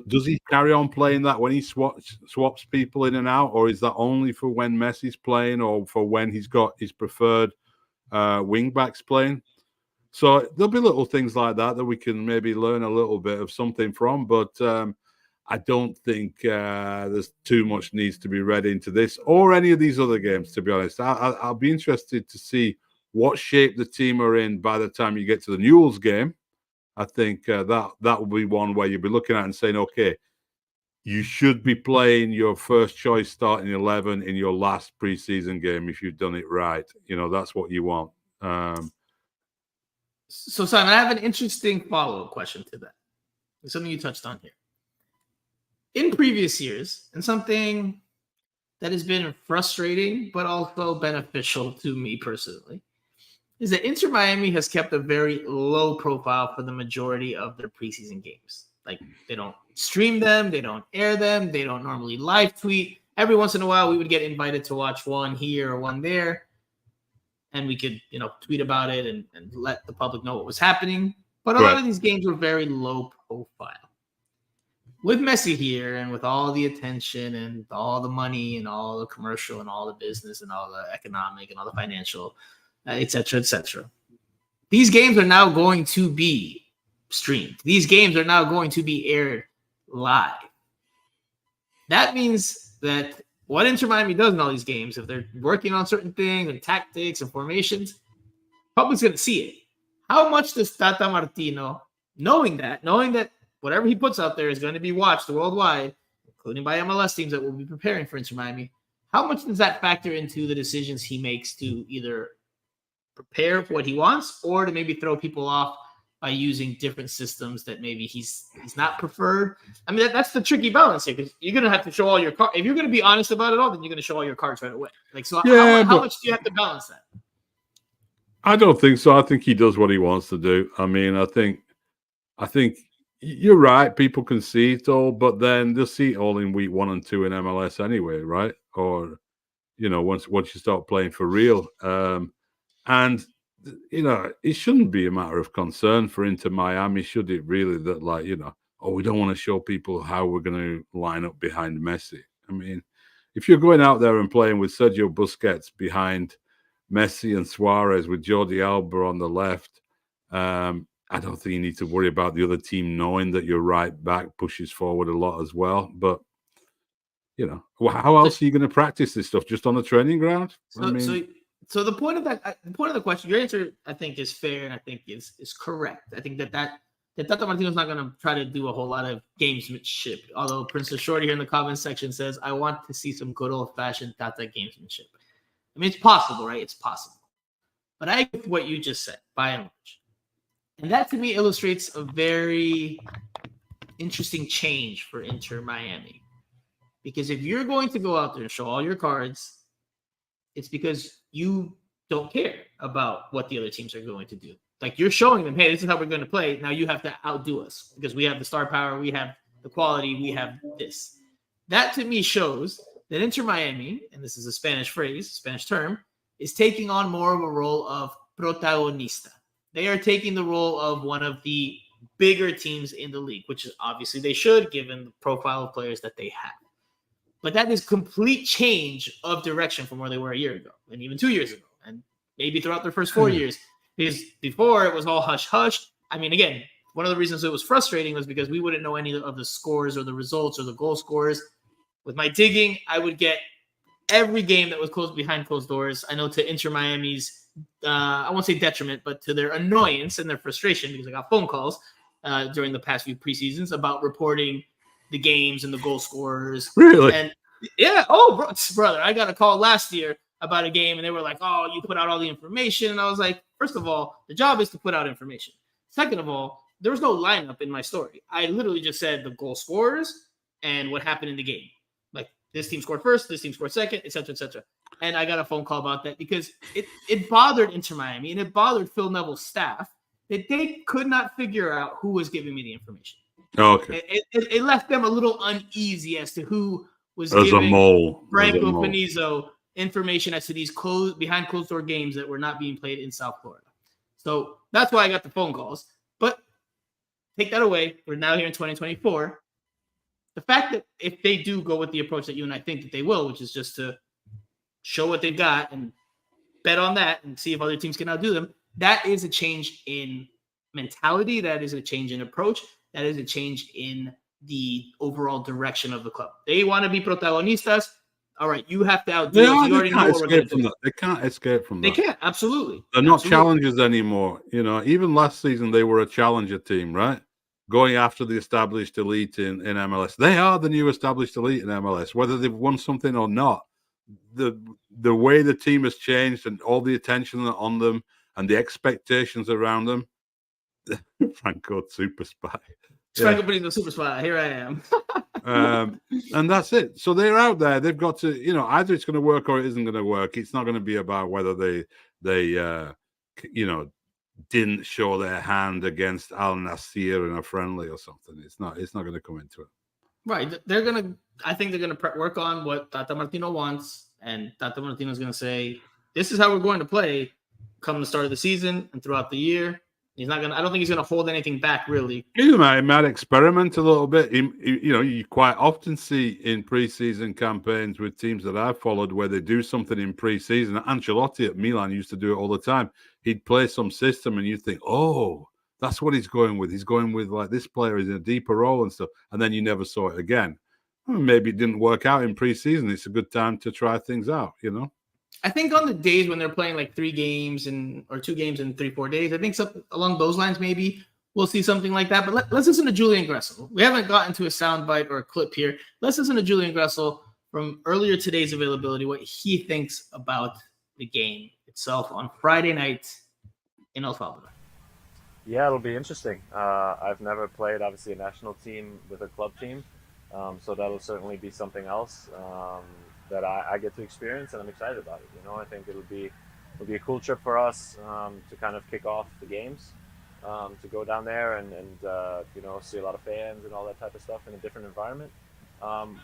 Does he carry on playing that when he swaps people in and out? Or is that only for when Messi's playing or for when he's got his preferred wing backs playing? So there'll be little things like that we can maybe learn a little bit of something from. But I don't think there's too much needs to be read into this or any of these other games, to be honest. I'll be interested to see what shape the team are in by the time you get to the Newell's game. I think that will be one where you'll be looking at and saying, okay, you should be playing your first choice starting 11 in your last preseason game if you've done it right. That's what you want. So, Simon, I have an interesting follow-up question to that. It's something you touched on here. In previous years, and something that has been frustrating but also beneficial to me personally, is that Inter Miami has kept a very low profile for the majority of their preseason games. Like, they don't stream them, they don't air them, they don't normally live tweet. Every once in a while, we would get invited to watch one here or one there, and we could, tweet about it and let the public know what was happening. But a lot of these games were very low profile. With Messi here and with all the attention and all the money and all the commercial and all the business and all the economic and all the financial, et cetera, these games are now going to be streamed. These games are now going to be aired live. That means that what Inter Miami does in all these games, if they're working on certain things and tactics and formations, public's going to see it. How much does Tata Martino, knowing that whatever he puts out there is going to be watched worldwide, including by MLS teams that will be preparing for Inter Miami, how much does that factor into the decisions he makes to either prepare for what he wants or to maybe throw people off by using different systems that maybe he's not preferred. I mean, that's the tricky balance here, because you're gonna have to show all your cards. If you're gonna be honest about it all, then you're gonna show all your cards right away. Like, so how much do you have to balance that? I don't think so. I think he does what he wants to do. I mean, I think you're right. People can see it all, but then they'll see it all in week 1 and 2 in MLS anyway, right? Or once you start playing for real, and it shouldn't be a matter of concern for Inter Miami, should it? Really, that we don't want to show people how we're going to line up behind Messi. I mean, if you're going out there and playing with Sergio Busquets behind Messi and Suarez with Jordi Alba on the left, I don't think you need to worry about the other team knowing that your right back pushes forward a lot as well. But how else are you going to practice this stuff? Just on the training ground? So the point of the question, your answer, I think, is fair, and I think is correct. I think that Tata Martino's not going to try to do a whole lot of gamesmanship. Although Princess Shorty here in the comments section says, "I want to see some good old fashioned Tata gamesmanship." I mean, it's possible, right? It's possible. But I agree with what you just said, by and large. And that, to me, illustrates a very interesting change for Inter Miami. Because if you're going to go out there and show all your cards, it's because you don't care about what the other teams are going to do. Like, you're showing them, hey, this is how we're going to play. Now you have to outdo us because we have the star power, we have the quality, we have this. That, to me, shows that Inter Miami, and this is a Spanish phrase, Spanish term, is taking on more of a role of protagonista. They are taking the role of one of the bigger teams in the league, which is obviously they should, given the profile of players that they have. But that is complete change of direction from where they were a year ago, and even 2 years ago, and maybe throughout their first 4 years. Because before, it was all hush-hush. I mean, again, one of the reasons it was frustrating was because we wouldn't know any of the scores or the results or the goal scorers. With my digging, I would get every game that was closed behind closed doors. I know to Inter Miami's, I won't say detriment, but to their annoyance and their frustration, because I got phone calls during the past few preseasons about reporting the games and the goal scorers. Really? And brother, I got a call last year about a game, and they were like, "Oh, you put out all the information." And I was like, first of all, the job is to put out information. Second of all, there was no lineup in my story. I literally just said the goal scorers and what happened in the game. Like, this team scored first, this team scored second, et cetera, et cetera. And I got a phone call about that because it bothered Inter Miami and it bothered Phil Neville's staff that they could not figure out who was giving me the information. Okay. It left them a little uneasy as to who was As giving Franco Panizo information as to these behind closed door games that were not being played in South Florida. So that's why I got the phone calls. But take that away. We're now here in 2024. The fact that if they do go with the approach that you and I think that they will, which is just to show what they've got and bet on that and see if other teams can outdo them, that is a change in mentality. That is a change in approach. That is a change in the overall direction of the club. They want to be protagonistas. All right, you have to outdo us. You already know what we're going to do. They can't escape from that. They can't, absolutely. They're not challengers anymore. Even last season, they were a challenger team, right? Going after the established elite in MLS. They are the new established elite in MLS, whether they've won something or not. The way the team has changed and all the attention on them and the expectations around them. Franco, super spy. Franco putting the super spy. Here I am. And that's it. So they're out there. They've got to, either it's going to work or it isn't going to work. It's not going to be about whether they didn't show their hand against Al Nassr in a friendly or something. It's not going to come into it. Right. I think they're going to work on what Tata Martino wants, and Tata Martino is going to say, this is how we're going to play come the start of the season and throughout the year. I don't think he's going to hold anything back, really. He might experiment a little bit. You quite often see in preseason campaigns with teams that I've followed where they do something in preseason. Ancelotti at Milan used to do it all the time. He'd play some system and you'd think, oh, that's what he's going with. He's going with, like, this player is in a deeper role and stuff. And then you never saw it again. Maybe it didn't work out in preseason. It's a good time to try things out, I think on the days when they're playing like 3 games or 2 games in 3-4 days, I think something along those lines, maybe we'll see something like that. But let's listen to Julian Gressel. We haven't gotten to a soundbite or a clip here. Let's listen to Julian Gressel from earlier today's availability, what he thinks about the game itself on Friday night in El Salvador. Yeah, it'll be interesting. I've never played, obviously, a national team with a club team, so that'll certainly be something else that I get to experience, and I'm excited about it. I think it'll be a cool trip for us to kind of kick off the games, to go down there and see a lot of fans and all that type of stuff in a different environment,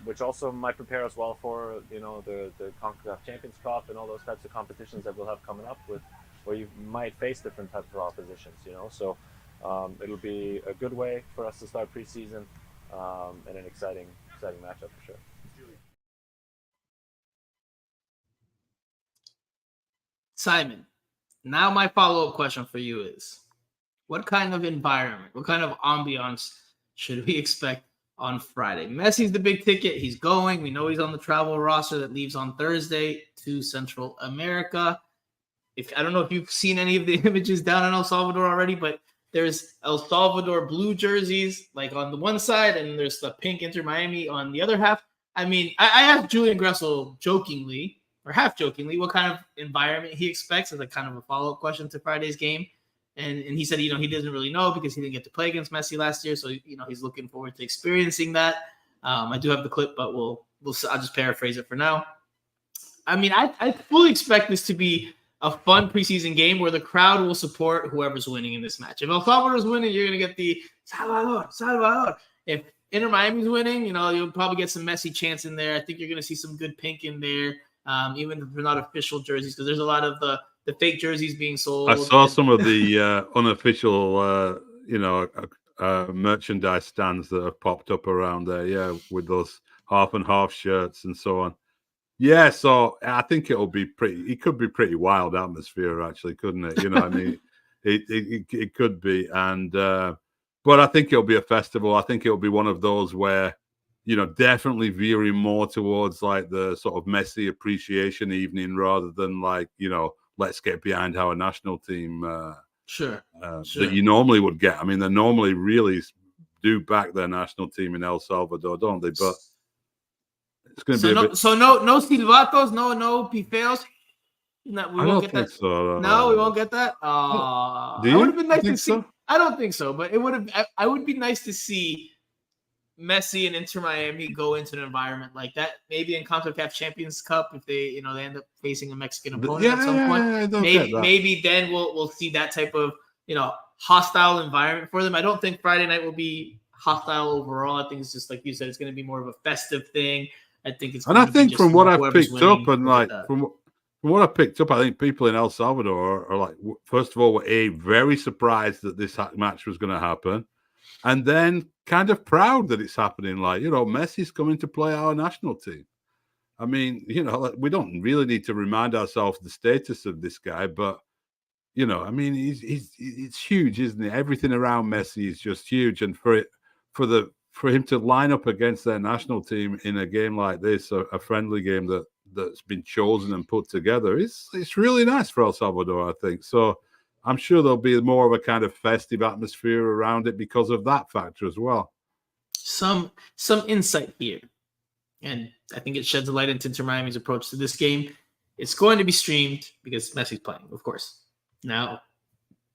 which also might prepare us well for the CONCACAF Champions Cup and all those types of competitions that we'll have coming up with, where you might face different types of oppositions. So it'll be a good way for us to start preseason and an exciting matchup for sure. Simon, now my follow-up question for you is, what kind of environment, what kind of ambiance should we expect on Friday? Messi's the big ticket. He's going. We know he's on the travel roster that leaves on Thursday to Central America. I don't know if you've seen any of the images down in El Salvador already, but there's El Salvador blue jerseys like on the one side, and there's the pink Inter Miami on the other half. I mean, I asked Julian Gressel jokingly or half jokingly what kind of environment he expects as a kind of a follow-up question to Friday's game. And he said, he doesn't really know because he didn't get to play against Messi last year. So, he's looking forward to experiencing that. I do have the clip, but I'll just paraphrase it for now. I mean, I fully expect this to be a fun preseason game where the crowd will support whoever's winning in this match. If El Salvador's winning, you're going to get the Salvador. If Inter Miami's winning, you'll probably get some Messi chants in there. I think you're going to see some good pink in there, even if they're not official jerseys, because there's a lot of the fake jerseys being sold. I saw some of the unofficial, merchandise stands that have popped up around there, with those half and half shirts and so on. Yeah, so I think it could be pretty wild atmosphere, actually, couldn't it? I mean, it could be. And, but I think it'll be a festival. I think it'll be one of those where, definitely veering more towards like the sort of Messi appreciation evening rather than like, let's get behind our national team. Sure. That you normally would get. I mean, they normally really do back their national team in El Salvador, don't they? But it's going to be no silbatos, no pifeos. No, we won't get that. So. No, we won't get that. It would have been nice to see. So? I don't think so, but it would have. I would be nice to see Messi and Inter Miami go into an environment like that. Maybe in CONCACAF Champions Cup, if they they end up facing a Mexican opponent at some point. Maybe then we'll see that type of hostile environment for them. I don't think Friday night will be hostile overall. I think it's just like you said, it's going to be more of a festive thing. I think it's. And I think from what I've picked up, and like from what I picked up, I think people in El Salvador are like, first of all, were very surprised that this match was going to happen, and then kind of proud that it's happening. Like, Messi's coming to play our national team. I mean, we don't really need to remind ourselves the status of this guy, but I mean, it's huge, isn't it? Everything around Messi is just huge, and for him to line up against their national team in a game like this, a friendly game that's been chosen and put together, it's really nice for El Salvador, I think. So I'm sure there'll be more of a kind of festive atmosphere around it because of that factor as well. Some insight here, and I think it sheds a light into Inter Miami's approach to this game. It's going to be streamed because Messi's playing, of course. Now,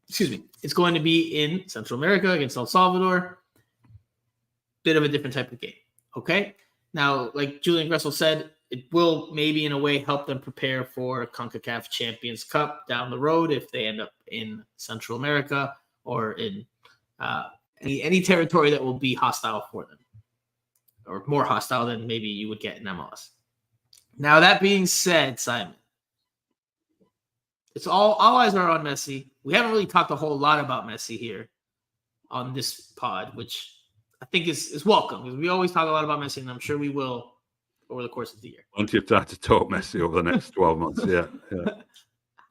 it's going to be in Central America against El Salvador. Bit of a different type of game. Okay. Now, like Julian Gressel said, it will maybe in a way help them prepare for CONCACAF Champions Cup down the road if they end up in Central America or in any territory that will be hostile for them, or more hostile than maybe you would get in MLS. Now, that being said, Simon, it's all eyes are on Messi. We haven't really talked a whole lot about Messi here on this pod, which I think is welcome, because we always talk a lot about Messi, and I'm sure we will over the course of the year. Plenty of time to talk Messi over the next 12 months, yeah.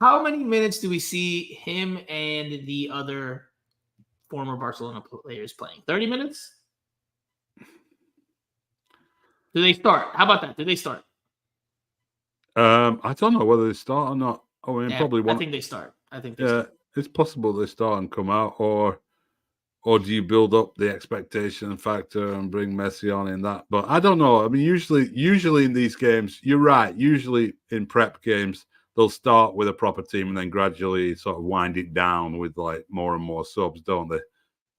How many minutes do we see him and the other former Barcelona players playing? 30 minutes? Do they start? How about that? Do they start? I don't know whether they start or not. I mean, probably one. I think they start. Start. It's possible they start and come out, or do you build up the expectation factor and bring Messi on in that? But I don't know. I mean, usually in these games, you're right. Usually in prep games, they'll start with a proper team and then gradually sort of wind it down with like more and more subs, don't they?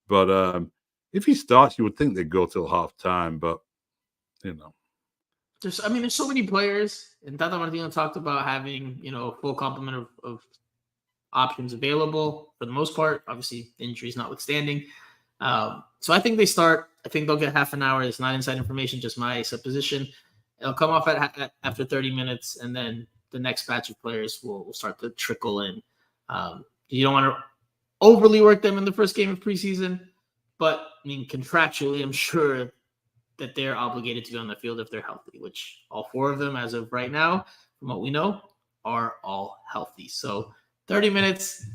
But if he starts, you would think they'd go till half time, but you know. There's so many players, and Tata Martino talked about having, a full complement of options available for the most part. Obviously, injuries notwithstanding. So I think they start. I think they'll get half an hour. It's not inside information, just my supposition. It'll come off after 30 minutes, and then the next batch of players will start to trickle in. You don't want to overly work them in the first game of preseason, but contractually, I'm sure that they're obligated to be on the field if they're healthy, which all 4 of them, as of right now, from what we know, are all healthy. So 30 minutes.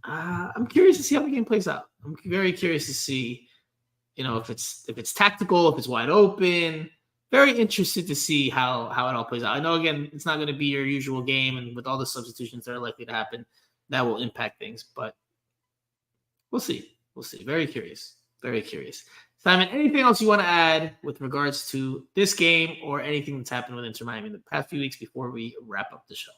I'm curious to see how the game plays out. I'm very curious to see, if it's tactical, if it's wide open. Very interested to see how it all plays out. I know, again, it's not going to be your usual game, and with all the substitutions that are likely to happen, that will impact things. But we'll see. We'll see. Very curious. Very curious. Simon, anything else you want to add with regards to this game or anything that's happened with Inter Miami in the past few weeks before we wrap up the show?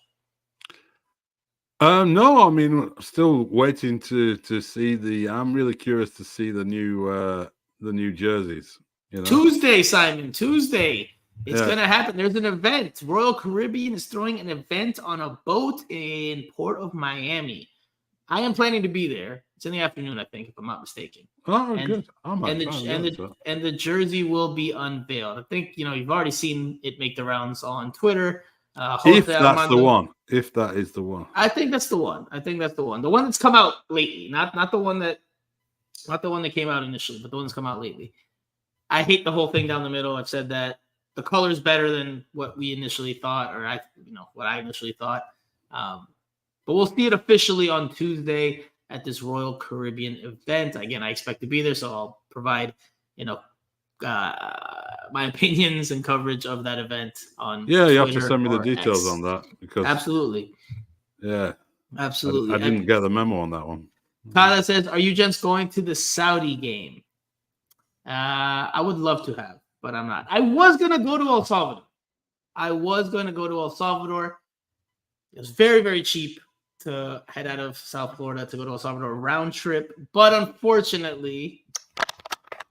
No, still waiting to see I'm really curious to see the new jerseys. Tuesday, Simon. Tuesday. It's going to happen. There's an event. Royal Caribbean is throwing an event on a boat in Port of Miami. I am planning to be there. It's in the afternoon, I think, if I'm not mistaken. Oh, good. And the jersey will be unveiled. I think, you've already seen it make the rounds on Twitter. If that's the one. If that is the one. I think that's the one. The one that's come out lately, not the one that came out initially, but the one that's come out lately. I hate the whole thing down the middle. I've said that the color's better than what we initially thought, or what I initially thought. But we'll see it officially on Tuesday at this Royal Caribbean event. Again, I expect to be there, so I'll provide, my opinions and coverage of that event on. Yeah, you have Twitter to send me the details X. on that because absolutely. Yeah, absolutely. I didn't get the memo on that one. Kyle says, "Are you gents going to the Saudi game?" I would love to have, but I'm not. I was gonna go to El Salvador. It was very, very cheap to head out of South Florida to go to El Salvador round trip. But unfortunately,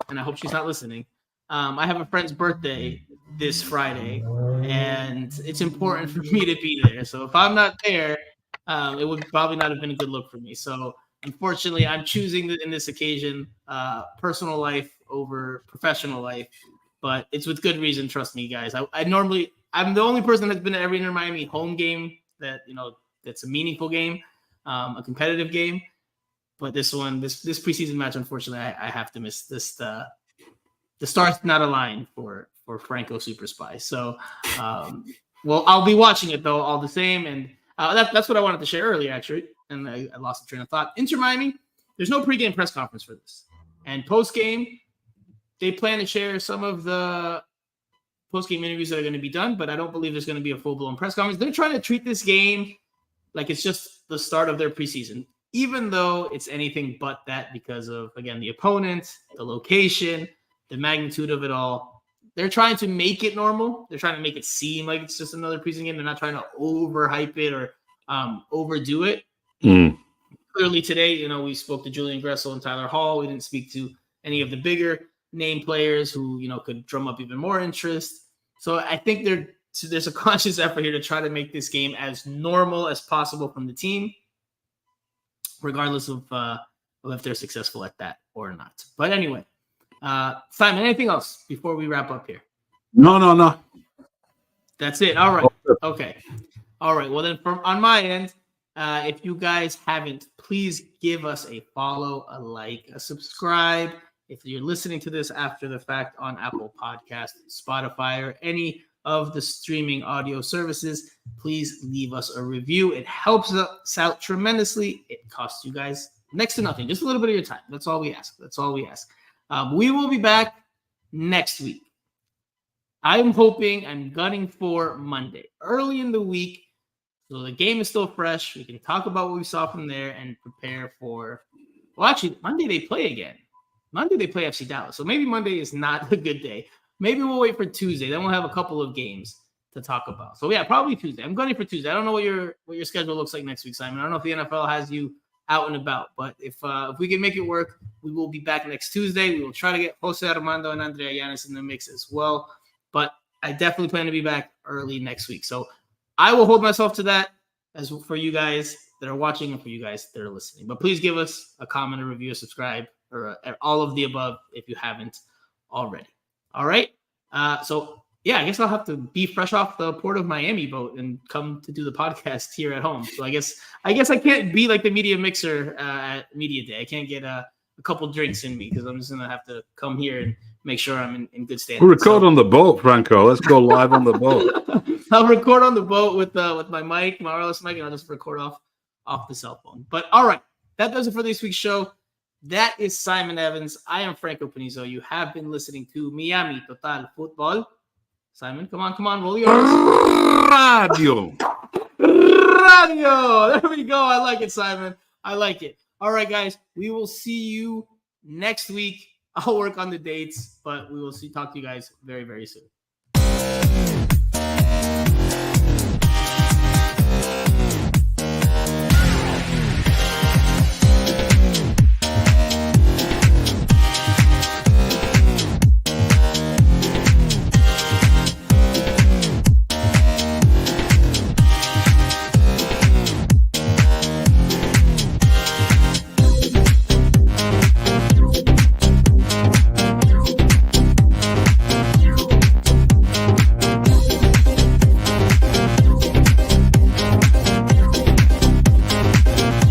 and I hope she's not listening, I have a friend's birthday this Friday, and it's important for me to be there. So if I'm not there, it would probably not have been a good look for me. So unfortunately, I'm choosing in this occasion personal life over professional life, but it's with good reason. Trust me, guys. I'm the only person that's been at every Inter Miami home game that that's a meaningful game, a competitive game. But this preseason match, unfortunately, I have to miss this. The stars not aligned for Franco Super Spy. So, I'll be watching it though, all the same. And that's what I wanted to share earlier, actually. And I lost the train of thought. Inter Miami, there's no pregame press conference for this, and postgame, they plan to share some of the post-game interviews that are going to be done, but I don't believe there's going to be a full-blown press conference. They're trying to treat this game like it's just the start of their preseason, even though it's anything but that because of, again, the opponent, the location, the magnitude of it all. They're trying to make it normal. They're trying to make it seem like it's just another preseason game. They're not trying to overhype it or overdo it. Clearly today, we spoke to Julian Gressel and Tyler Hall. We didn't speak to any of the bigger name players who, could drum up even more interest. So I think there's a conscious effort here to try to make this game as normal as possible from the team, regardless of if they're successful at that or not. But anyway, Simon, anything else before we wrap up here? No. That's it. All right. Okay. All right. Well, then on my end, if you guys haven't, please give us a follow, a like, a subscribe. If you're listening to this after the fact on Apple Podcasts, Spotify, or any of the streaming audio services, please leave us a review. It helps us out tremendously. It costs you guys next to nothing, just a little bit of your time. That's all we ask. We will be back next week. I'm gunning for Monday, early in the week. So the game is still fresh. We can talk about what we saw from there and prepare for, actually, Monday they play again. Monday they play FC Dallas. So maybe Monday is not a good day. Maybe we'll wait for Tuesday. Then we'll have a couple of games to talk about. So yeah, probably Tuesday. I'm gunning for Tuesday. I don't know what your schedule looks like next week, Simon. I don't know if the NFL has you out and about, but if we can make it work, we will be back next Tuesday. We will try to get Jose Armando and Andrea Llanes in the mix as well. But I definitely plan to be back early next week. So I will hold myself to that as for you guys that are watching and for you guys that are listening. But please give us a comment, a review, a subscribe, or all of the above if you haven't already. All right. So yeah, I guess I'll have to be fresh off the Port of Miami boat and come to do the podcast here at home. So I guess I can't be like the media mixer at media day. I can't get a couple drinks in me because I'm just gonna have to come here and make sure I'm in good standing. We'll record on the boat, Franco. Let's go live on the boat. I'll record on the boat with my mic, my wireless mic, and I'll just record off the cell phone. But all right, that does it for this week's show. That is Simon Evans. I am Franco Panizo. You have been listening to Miami Total Football. Simon, come on, roll your Radio. Radio. There we go. I like it, Simon. I like it. All right, guys. We will see you next week. I'll work on the dates, but we will talk to you guys very, very soon.